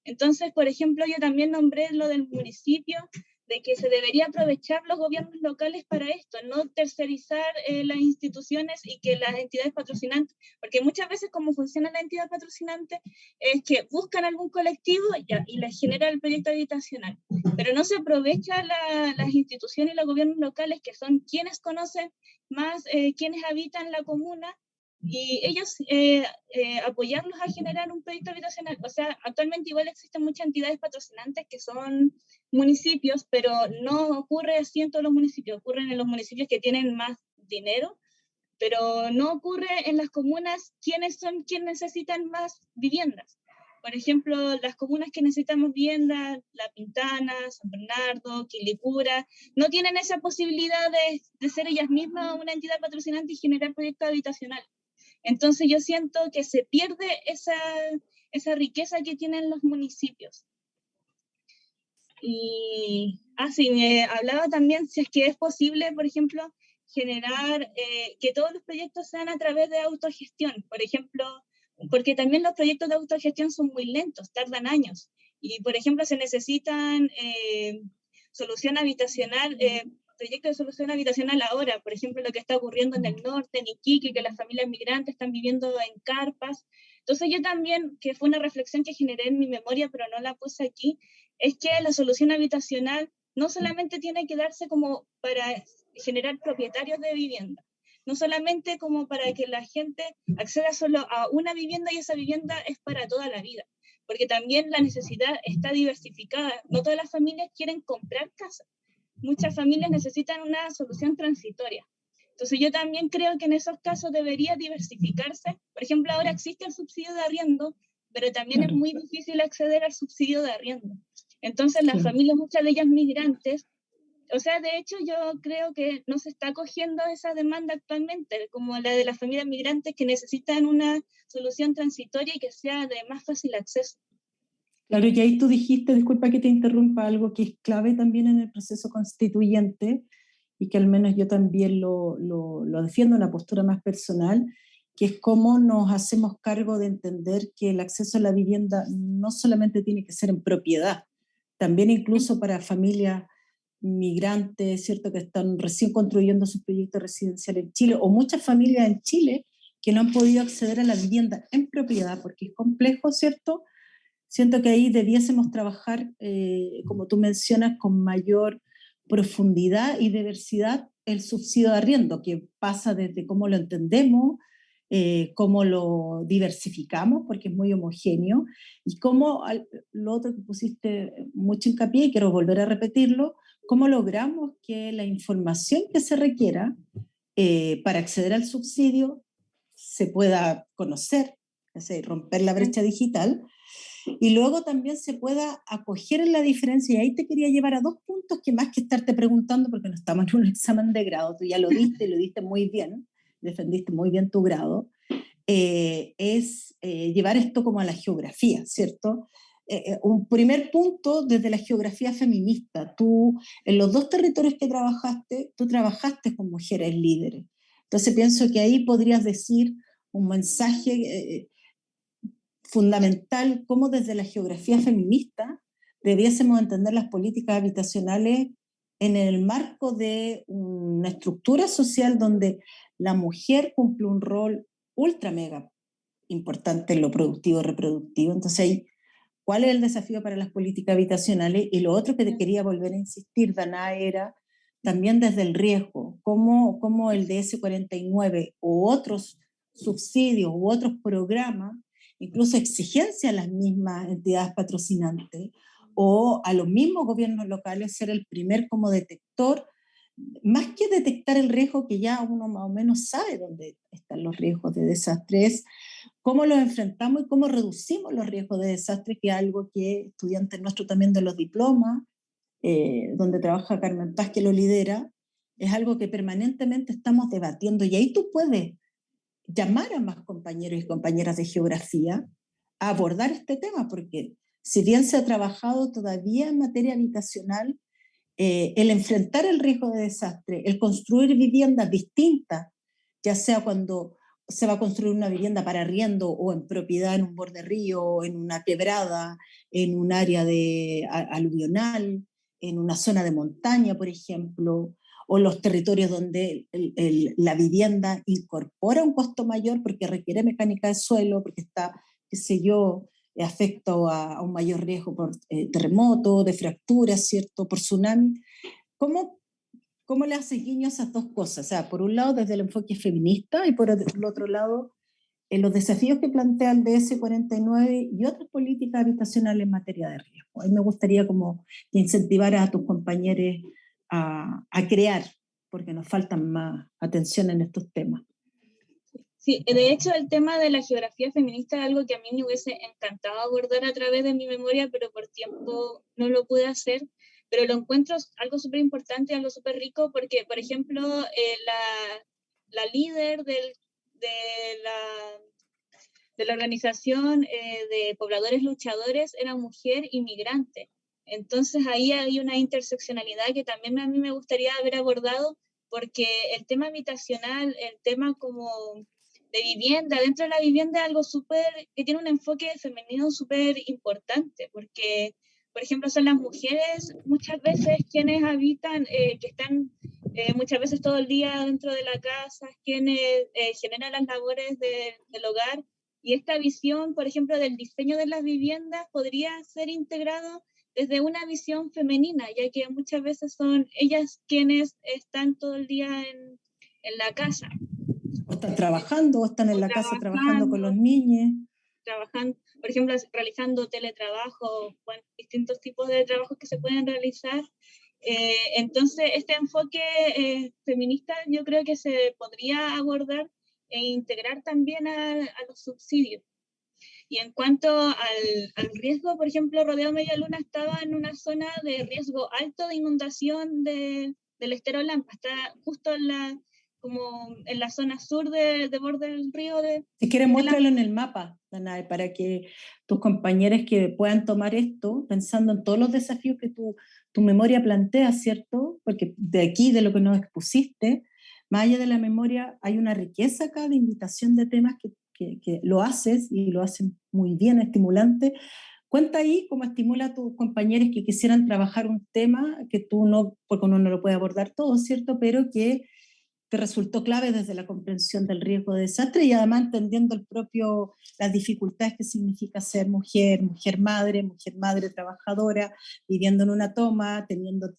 Entonces, por ejemplo, yo también nombré lo del municipio, de que se debería aprovechar los gobiernos locales para esto, no tercerizar las instituciones y que las entidades patrocinantes, porque muchas veces como funciona la entidad patrocinante es que buscan algún colectivo y les genera el proyecto habitacional, pero no se aprovecha las instituciones y los gobiernos locales, que son quienes conocen más quienes habitan la comuna, y ellos apoyarlos a generar un proyecto habitacional. O sea, actualmente igual existen muchas entidades patrocinantes que son municipios, pero no ocurre así en todos los municipios, ocurren en los municipios que tienen más dinero, pero no ocurre en las comunas quienes necesitan más viviendas. Por ejemplo, las comunas que necesitan más viviendas, La Pintana, San Bernardo, Quilicura, no tienen esa posibilidad de ser ellas mismas una entidad patrocinante y generar proyectos habitacionales. Entonces yo siento que se pierde esa riqueza que tienen los municipios. Y sí, me hablaba también si es que es posible, por ejemplo, generar que todos los proyectos sean a través de autogestión, por ejemplo, porque también los proyectos de autogestión son muy lentos, tardan años. Y, por ejemplo, se necesitan solución habitacional, proyectos de solución habitacional ahora, por ejemplo, lo que está ocurriendo en el norte, en Iquique, que las familias migrantes están viviendo en carpas. Entonces yo también, que fue una reflexión que generé en mi memoria, pero no la puse aquí, es que la solución habitacional no solamente tiene que darse como para generar propietarios de vivienda, no solamente como para que la gente acceda solo a una vivienda y esa vivienda es para toda la vida, porque también la necesidad está diversificada. No todas las familias quieren comprar casa. Muchas familias necesitan una solución transitoria. Entonces yo también creo que en esos casos debería diversificarse. Por ejemplo, ahora existe el subsidio de arriendo, pero también es muy difícil acceder al subsidio de arriendo. Entonces las familias, muchas de ellas migrantes, o sea, de hecho yo creo que no se está acogiendo esa demanda actualmente, como la de las familias migrantes que necesitan una solución transitoria y que sea de más fácil acceso. Claro, y ahí tú dijiste, disculpa que te interrumpa, algo que es clave también en el proceso constituyente y que al menos yo también lo defiendo en una postura más personal, que es cómo nos hacemos cargo de entender que el acceso a la vivienda no solamente tiene que ser en propiedad, también incluso para familias migrantes, ¿cierto?, que están recién construyendo sus proyectos residenciales en Chile, o muchas familias en Chile que no han podido acceder a la vivienda en propiedad, porque es complejo, ¿cierto? Siento que ahí debiésemos trabajar, como tú mencionas, con mayor profundidad y diversidad el subsidio de arriendo, que pasa desde cómo lo entendemos, cómo lo diversificamos, porque es muy homogéneo, y cómo, lo otro que pusiste mucho hincapié, y quiero volver a repetirlo, cómo logramos que la información que se requiera para acceder al subsidio se pueda conocer, es decir, romper la brecha digital, y luego también se pueda acoger en la diferencia. Y ahí te quería llevar a dos puntos que más que estarte preguntando, porque no estamos en un examen de grado, tú ya lo diste muy bien, defendiste muy bien tu grado, es llevar esto como a la geografía, ¿cierto? Un primer punto desde la geografía feminista. Tú, en los dos territorios que trabajaste, tú trabajaste con mujeres líderes. Entonces pienso que ahí podrías decir un mensaje fundamental, cómo desde la geografía feminista debiésemos entender las políticas habitacionales en el marco de una estructura social donde la mujer cumple un rol ultra mega importante en lo productivo y reproductivo. Entonces ahí, ¿cuál es el desafío para las políticas habitacionales? Y lo otro que te quería volver a insistir, Dana, era también desde el riesgo, cómo el DS49 u otros subsidios u otros programas, incluso exigencia a las mismas entidades patrocinantes o a los mismos gobiernos locales ser el primer como detector, más que detectar el riesgo que ya uno más o menos sabe dónde están los riesgos de desastres, cómo los enfrentamos y cómo reducimos los riesgos de desastre, que es algo que estudiantes nuestros también de los diplomas, donde trabaja Carmen Paz, que lo lidera, es algo que permanentemente estamos debatiendo. Y ahí tú puedes llamar a más compañeros y compañeras de geografía a abordar este tema, porque si bien se ha trabajado todavía en materia habitacional, el enfrentar el riesgo de desastre, el construir viviendas distintas, ya sea cuando se va a construir una vivienda para arriendo o en propiedad en un borde río, en una quebrada, en un área aluvional, en una zona de montaña, por ejemplo, o los territorios donde la vivienda incorpora un costo mayor porque requiere mecánica de suelo, porque está, qué sé yo, afecto a un mayor riesgo por terremoto, de fracturas, ¿cierto?, por tsunami. ¿Cómo ¿cómo le haces guiño a esas dos cosas? O sea, por un lado desde el enfoque feminista y por el otro lado en los desafíos que plantea el DS49 y otras políticas habitacionales en materia de riesgo. A mí me gustaría como que incentivaras a tus compañeros a crear, porque nos faltan más atención en estos temas. Sí, de hecho el tema de la geografía feminista es algo que a mí me hubiese encantado abordar a través de mi memoria, pero por tiempo no lo pude hacer, pero lo encuentro algo súper importante, algo súper rico, porque, por ejemplo, la líder de la organización de pobladores luchadores era mujer inmigrante. Entonces ahí hay una interseccionalidad que también a mí me gustaría haber abordado, porque el tema habitacional, el tema como de vivienda, dentro de la vivienda es algo súper, que tiene un enfoque femenino súper importante, porque, por ejemplo, son las mujeres muchas veces quienes habitan, que están muchas veces todo el día dentro de la casa, quienes generan las labores del hogar, y esta visión, por ejemplo, del diseño de las viviendas podría ser integrado desde una visión femenina, ya que muchas veces son ellas quienes están todo el día en la casa. O están trabajando, o están en la casa trabajando con los niños. Trabajando, por ejemplo, realizando teletrabajo, bueno, distintos tipos de trabajos que se pueden realizar. Entonces, este enfoque feminista yo creo que se podría abordar e integrar también a los subsidios. Y en cuanto al riesgo, por ejemplo, Rodeo Media Luna estaba en una zona de riesgo alto de inundación del estero Lampa, está justo como en la zona sur de borde del río. Si quieres, muéstralo en el mapa, Danae, para que tus compañeros que puedan tomar esto, pensando en todos los desafíos que tu memoria plantea, ¿cierto? Porque de aquí, de lo que nos expusiste, más allá de la memoria, hay una riqueza acá de invitación de temas que lo haces y lo hacen muy bien, estimulante. Cuenta ahí cómo estimula a tus compañeros que quisieran trabajar un tema que tú no, porque uno no lo puede abordar todo, ¿cierto? Pero que te resultó clave desde la comprensión del riesgo de desastre y además entendiendo las dificultades que significa ser mujer madre trabajadora, viviendo en una toma,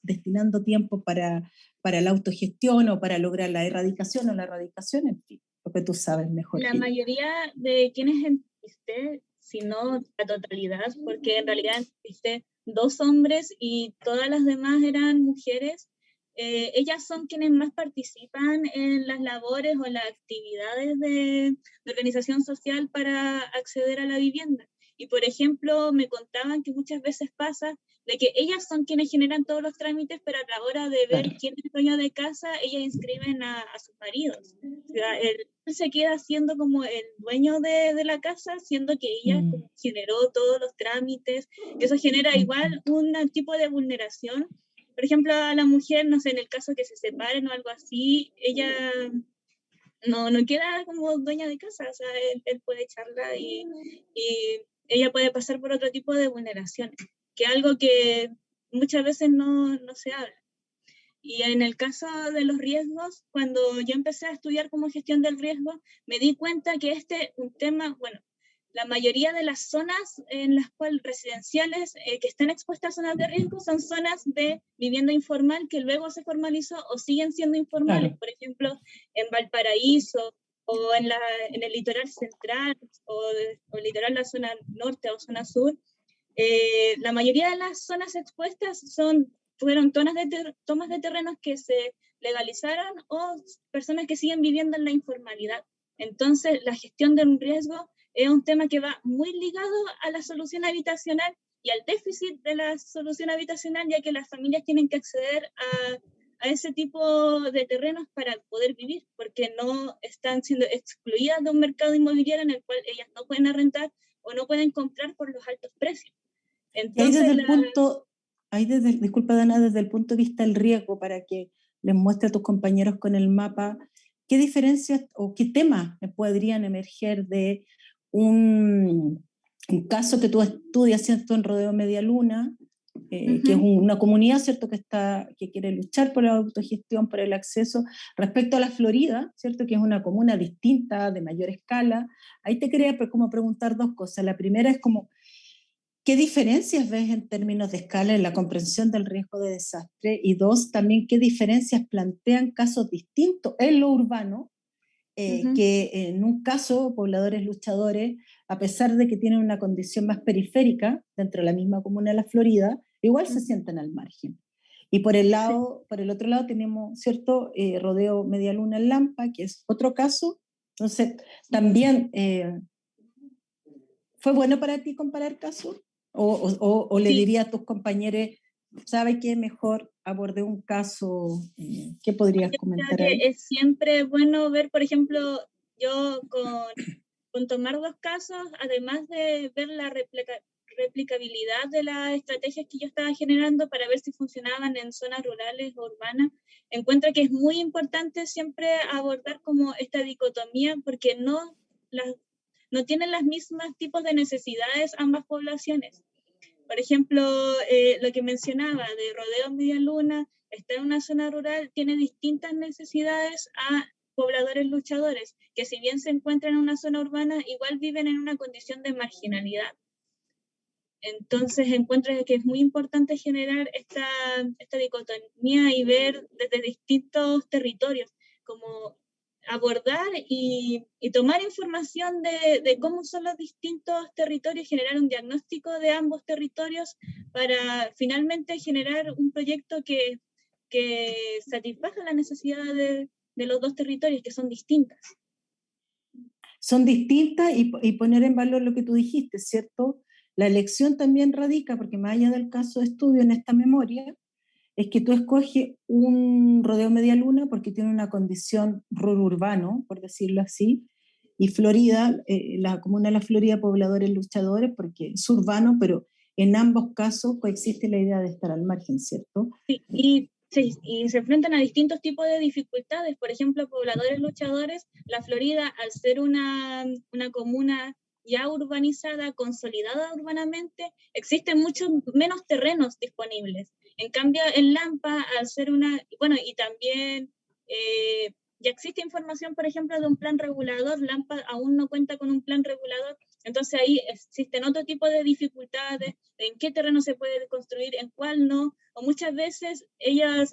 destinando tiempo para la autogestión o para lograr la erradicación en fin, lo que tú sabes mejor. La mayoría de quienes entrevisté, si no la totalidad, porque en realidad entrevisté 2 hombres y todas las demás eran mujeres, ellas son quienes más participan en las labores o las actividades de organización social para acceder a la vivienda. Y por ejemplo, me contaban que muchas veces pasa de que ellas son quienes generan todos los trámites, pero a la hora de ver quién es dueño de casa, ellas inscriben a sus maridos. O sea, él se queda siendo como el dueño de la casa, siendo que ella generó todos los trámites. Eso genera igual un tipo de vulneración. Por ejemplo, a la mujer, no sé, en el caso que se separen o algo así, ella no queda como dueña de casa, o sea, él puede echarla y ella puede pasar por otro tipo de vulneraciones, que es algo que muchas veces no se habla. Y en el caso de los riesgos, cuando yo empecé a estudiar como gestión del riesgo, me di cuenta que un tema, bueno, la mayoría de las zonas en las cuales residenciales que están expuestas a zonas de riesgo son zonas de vivienda informal que luego se formalizó o siguen siendo informales. Claro. Por ejemplo, en Valparaíso o en el litoral central o el litoral de la zona norte o zona sur, la mayoría de las zonas expuestas fueron tomas de terrenos que se legalizaron o personas que siguen viviendo en la informalidad. Entonces, la gestión de un riesgo es un tema que va muy ligado a la solución habitacional y al déficit de la solución habitacional, ya que las familias tienen que acceder a ese tipo de terrenos para poder vivir, porque no están siendo excluidas de un mercado inmobiliario en el cual ellas no pueden arrendar o no pueden comprar por los altos precios. Entonces, disculpa Dana, desde el punto de vista del riesgo, para que les muestre a tus compañeros con el mapa, ¿qué diferencias o qué temas podrían emerger de un caso que tú estudias, ¿cierto?, en Rodeo Media Luna, que es una comunidad, ¿cierto?, que quiere luchar por la autogestión, por el acceso, respecto a la Florida, ¿cierto?, que es una comuna distinta, de mayor escala? Ahí te quería como preguntar 2 cosas. La primera es como, ¿Qué diferencias ves en términos de escala en la comprensión del riesgo de desastre? Y dos, también qué diferencias plantean casos distintos en lo urbano, que en un caso pobladores luchadores, a pesar de que tienen una condición más periférica dentro de la misma comuna de La Florida, igual se sienten al margen. Y por el otro lado tenemos, ¿cierto? Rodeo Medialuna en Lampa, que es otro caso. Entonces, también, ¿fue bueno para ti comparar casos? ¿O le diría a tus compañeros, ¿sabe qué? Mejor abordé un caso, ¿qué podrías Yo creo comentar que ahí? es siempre bueno ver, por ejemplo, yo con tomar dos casos, además de ver la replicabilidad de las estrategias que yo estaba generando para ver si funcionaban en zonas rurales o urbanas, encuentro que es muy importante siempre abordar como esta dicotomía porque no tienen las mismas tipos de necesidades ambas poblaciones. Por ejemplo, lo que mencionaba de Rodeo Medialuna, está en una zona rural, tiene distintas necesidades a pobladores luchadores, que si bien se encuentran en una zona urbana, igual viven en una condición de marginalidad. Entonces encuentro que es muy importante generar esta dicotomía y ver desde distintos territorios, como abordar y tomar información de cómo son los distintos territorios, generar un diagnóstico de ambos territorios para finalmente generar un proyecto que satisfaga la necesidad de los dos territorios, que son distintas. Son distintas y poner en valor lo que tú dijiste, ¿cierto? La elección también radica, porque más allá del caso de estudio en esta memoria, es que tú escoges un Rodeo Medialuna porque tiene una condición rural-urbano, por decirlo así, y Florida, la comuna de La Florida, pobladores luchadores, porque es urbano, pero en ambos casos coexiste la idea de estar al margen, ¿cierto? Sí, y se enfrentan a distintos tipos de dificultades. Por ejemplo, pobladores luchadores, La Florida, al ser una comuna ya urbanizada, consolidada urbanamente, existen muchos menos terrenos disponibles. En cambio, en Lampa, al ser bueno, y también ya existe información, por ejemplo, de un plan regulador, Lampa aún no cuenta con un plan regulador, entonces ahí existen otro tipo de dificultades, en qué terreno se puede construir, en cuál no, o muchas veces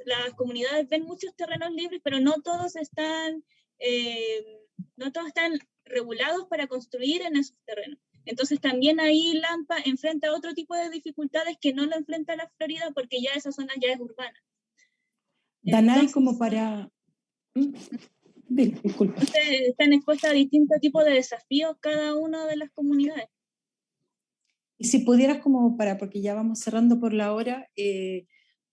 las comunidades ven muchos terrenos libres, pero no todos están regulados para construir en esos terrenos. Entonces también ahí Lampa enfrenta otro tipo de dificultades que no lo enfrenta La Florida porque ya esa zona ya es urbana. Danay, como para... Disculpa. Entonces están expuestas a distintos tipos de desafíos cada una de las comunidades. Y si pudieras como porque ya vamos cerrando por la hora,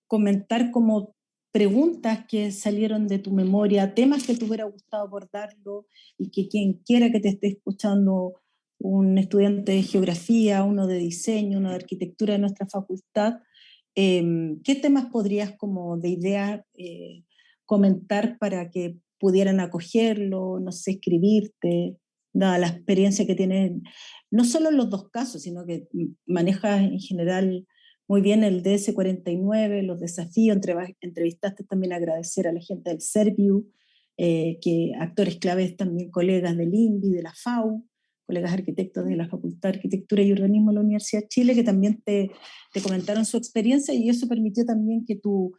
comentar como preguntas que salieron de tu memoria, temas que te hubiera gustado abordarlo y que quien quiera que te esté escuchando, un estudiante de geografía, uno de diseño, uno de arquitectura de nuestra facultad, ¿qué temas podrías como de idea comentar para que pudieran acogerlo, no sé, escribirte, dada la experiencia que tienes, no solo en los dos casos, sino que manejas en general muy bien el DS49, los desafíos, entrevistaste también, agradecer a la gente del Serviu, que actores claves también, colegas del INVI, de la FAU, colegas arquitectos de la Facultad de Arquitectura y Urbanismo de la Universidad de Chile, que también te comentaron su experiencia, y eso permitió también que tu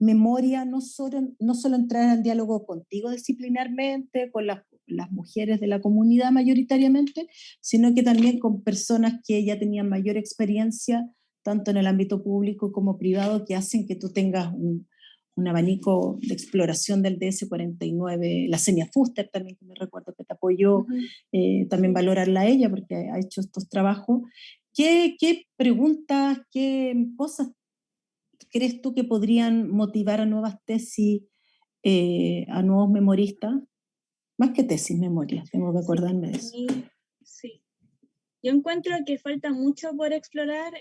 memoria no solo entrara en diálogo contigo disciplinarmente, con las mujeres de la comunidad mayoritariamente, sino que también con personas que ya tenían mayor experiencia, tanto en el ámbito público como privado, que hacen que tú tengas un abanico de exploración del DS49, la Senia Fuster también, que me recuerdo que te apoyó, también valorarla a ella porque ha hecho estos trabajos. ¿Qué preguntas, qué cosas crees tú que podrían motivar a nuevas tesis, a nuevos memoristas? Más que tesis, memorias, tengo que acordarme de eso. Sí. Yo encuentro que falta mucho por explorar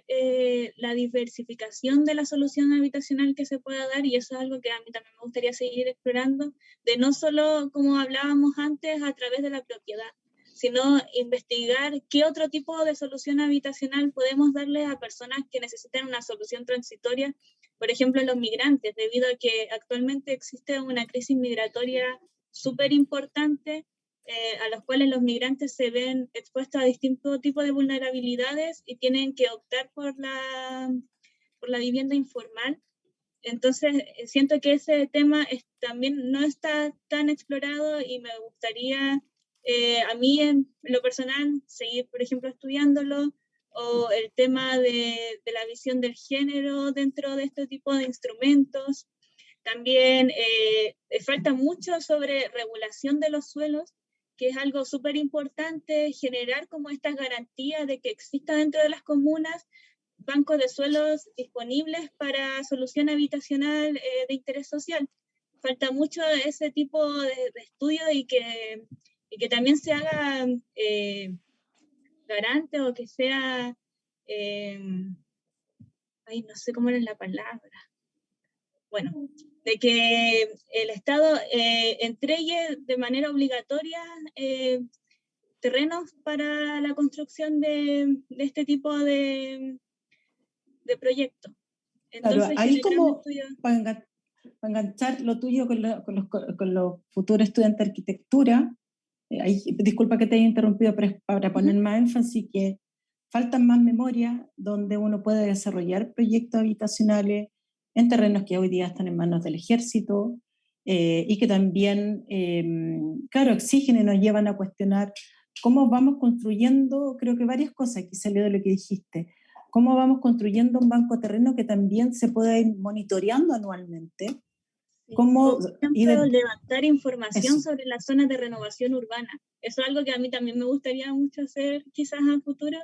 la diversificación de la solución habitacional que se pueda dar, y eso es algo que a mí también me gustaría seguir explorando, de no solo, como hablábamos antes, a través de la propiedad, sino investigar qué otro tipo de solución habitacional podemos darle a personas que necesitan una solución transitoria, por ejemplo, los migrantes, debido a que actualmente existe una crisis migratoria súper importante. a los cuales los migrantes se ven expuestos a distintos tipos de vulnerabilidades y tienen que optar por la vivienda informal. Entonces, siento que ese tema también no está tan explorado y me gustaría, a mí en lo personal, seguir, por ejemplo, estudiándolo, o el tema de la visión del género dentro de este tipo de instrumentos. También falta mucho sobre regulación de los suelos, que es algo súper importante, generar como estas garantías de que exista dentro de las comunas bancos de suelos disponibles para solución habitacional de interés social. Falta mucho ese tipo de estudio y que también se haga garante o que sea, no sé cómo era la palabra. Bueno, de que el Estado entregue de manera obligatoria terrenos para la construcción de este tipo de proyectos. Entonces, claro, ahí como para enganchar lo tuyo con los futuros estudiantes de arquitectura, disculpa que te haya interrumpido, pero es para poner más énfasis que faltan más memorias donde uno puede desarrollar proyectos habitacionales en terrenos que hoy día están en manos del ejército y que también, claro, exigen y nos llevan a cuestionar cómo vamos construyendo, creo que varias cosas, aquí salió de lo que dijiste, cómo vamos construyendo un banco de terreno que también se pueda ir monitoreando anualmente. Cómo, por ejemplo, levantar información sobre las zonas de renovación urbana. Eso es algo que a mí también me gustaría mucho hacer quizás en el futuro,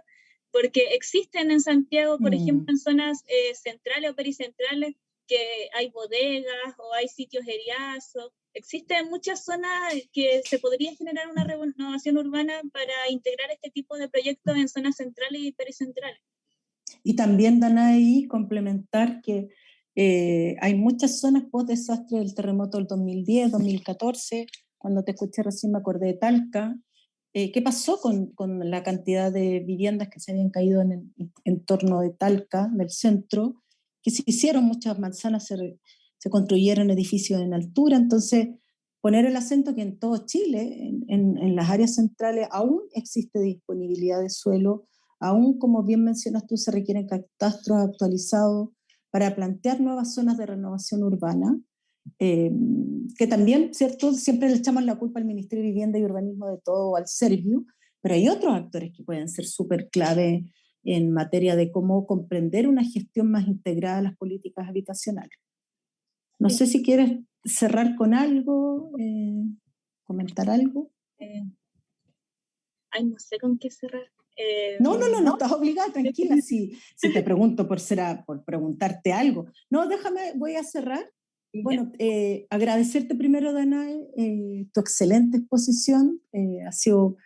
porque existen en Santiago, por ejemplo, en zonas centrales o pericentrales, que hay bodegas o hay sitios heriazos. Existen muchas zonas que se podría generar una renovación urbana para integrar este tipo de proyectos en zonas centrales y pericentrales. Y también, Danae, complementar que hay muchas zonas post-desastre del terremoto del 2010, 2014, cuando te escuché recién me acordé de Talca. ¿Qué pasó con la cantidad de viviendas que se habían caído en el entorno de Talca, del centro? Que se hicieron muchas manzanas, se construyeron edificios en altura, entonces poner el acento que en todo Chile, en las áreas centrales, aún existe disponibilidad de suelo, aún, como bien mencionas tú, se requieren catastros actualizados para plantear nuevas zonas de renovación urbana, que también, ¿cierto?, siempre le echamos la culpa al Ministerio de Vivienda y Urbanismo de todo, al Serviu, pero hay otros actores que pueden ser súper clave en materia de cómo comprender una gestión más integrada de las políticas habitacionales. No sé si quieres cerrar con algo, comentar algo. No sé con qué cerrar. No estás obligada, tranquila, si te pregunto por preguntarte algo. No, déjame, voy a cerrar. Bueno, agradecerte primero, Danae, tu excelente exposición. Ha sido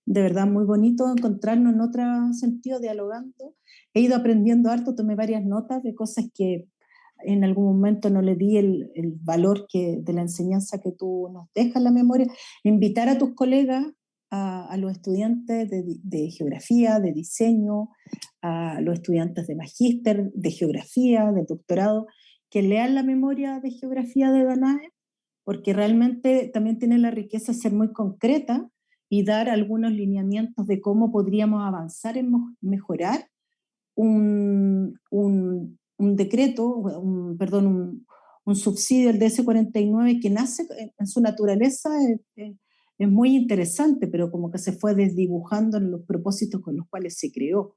de verdad muy bonito encontrarnos en otro sentido, dialogando. He ido aprendiendo harto, tomé varias notas de cosas que en algún momento no le di el valor de la enseñanza que tú nos dejas en la memoria. Invitar a tus colegas, a los estudiantes de geografía, de diseño, a los estudiantes de magíster, de geografía, de doctorado, que lean la memoria de geografía de Danae, porque realmente también tiene la riqueza de ser muy concreta y dar algunos lineamientos de cómo podríamos avanzar en mejorar un decreto, un subsidio, el DS-49, que nace en su naturaleza, es muy interesante, pero como que se fue desdibujando en los propósitos con los cuales se creó.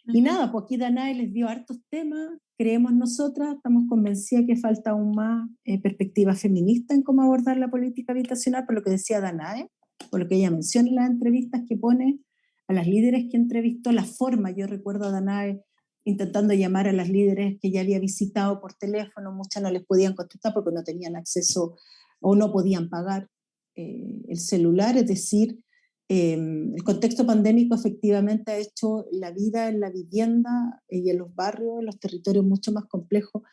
Y nada, pues aquí Danae les dio hartos temas, creemos nosotras, estamos convencidas que falta aún más perspectiva feminista en cómo abordar la política habitacional, por lo que decía Danae, por lo que ella menciona en las entrevistas que pone a las líderes que entrevistó, la forma, yo recuerdo a Danae intentando llamar a las líderes que ya había visitado por teléfono, muchas no les podían contestar porque no tenían acceso o no podían pagar el celular, es decir, el contexto pandémico efectivamente ha hecho la vida en la vivienda y en los barrios, en los territorios mucho más complejos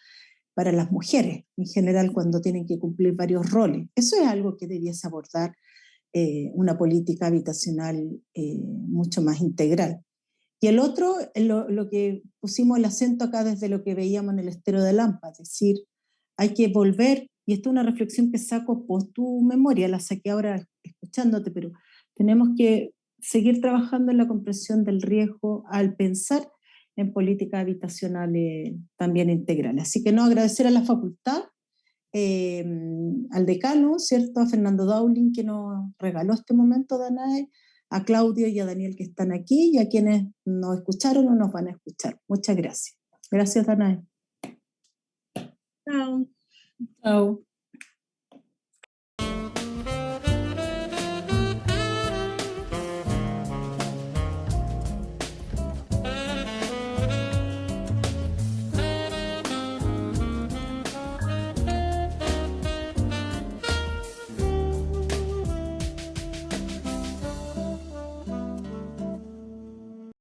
para las mujeres, en general cuando tienen que cumplir varios roles. Eso es algo que debiese abordar una política habitacional mucho más integral. Y el otro, lo que pusimos el acento acá desde lo que veíamos en el Estero de Lampa, es decir, hay que volver y esta es una reflexión que saco post tu memoria, la saqué ahora escuchándote, pero tenemos que seguir trabajando en la comprensión del riesgo al pensar en políticas habitacionales también integrales. Así que no, agradecer a la facultad, al decano, ¿cierto? A Fernando Dowling, que nos regaló este momento, Danae, a Claudio y a Daniel, que están aquí, y a quienes nos escucharon o nos van a escuchar. Muchas gracias. Gracias, Danae. Chao. Chao.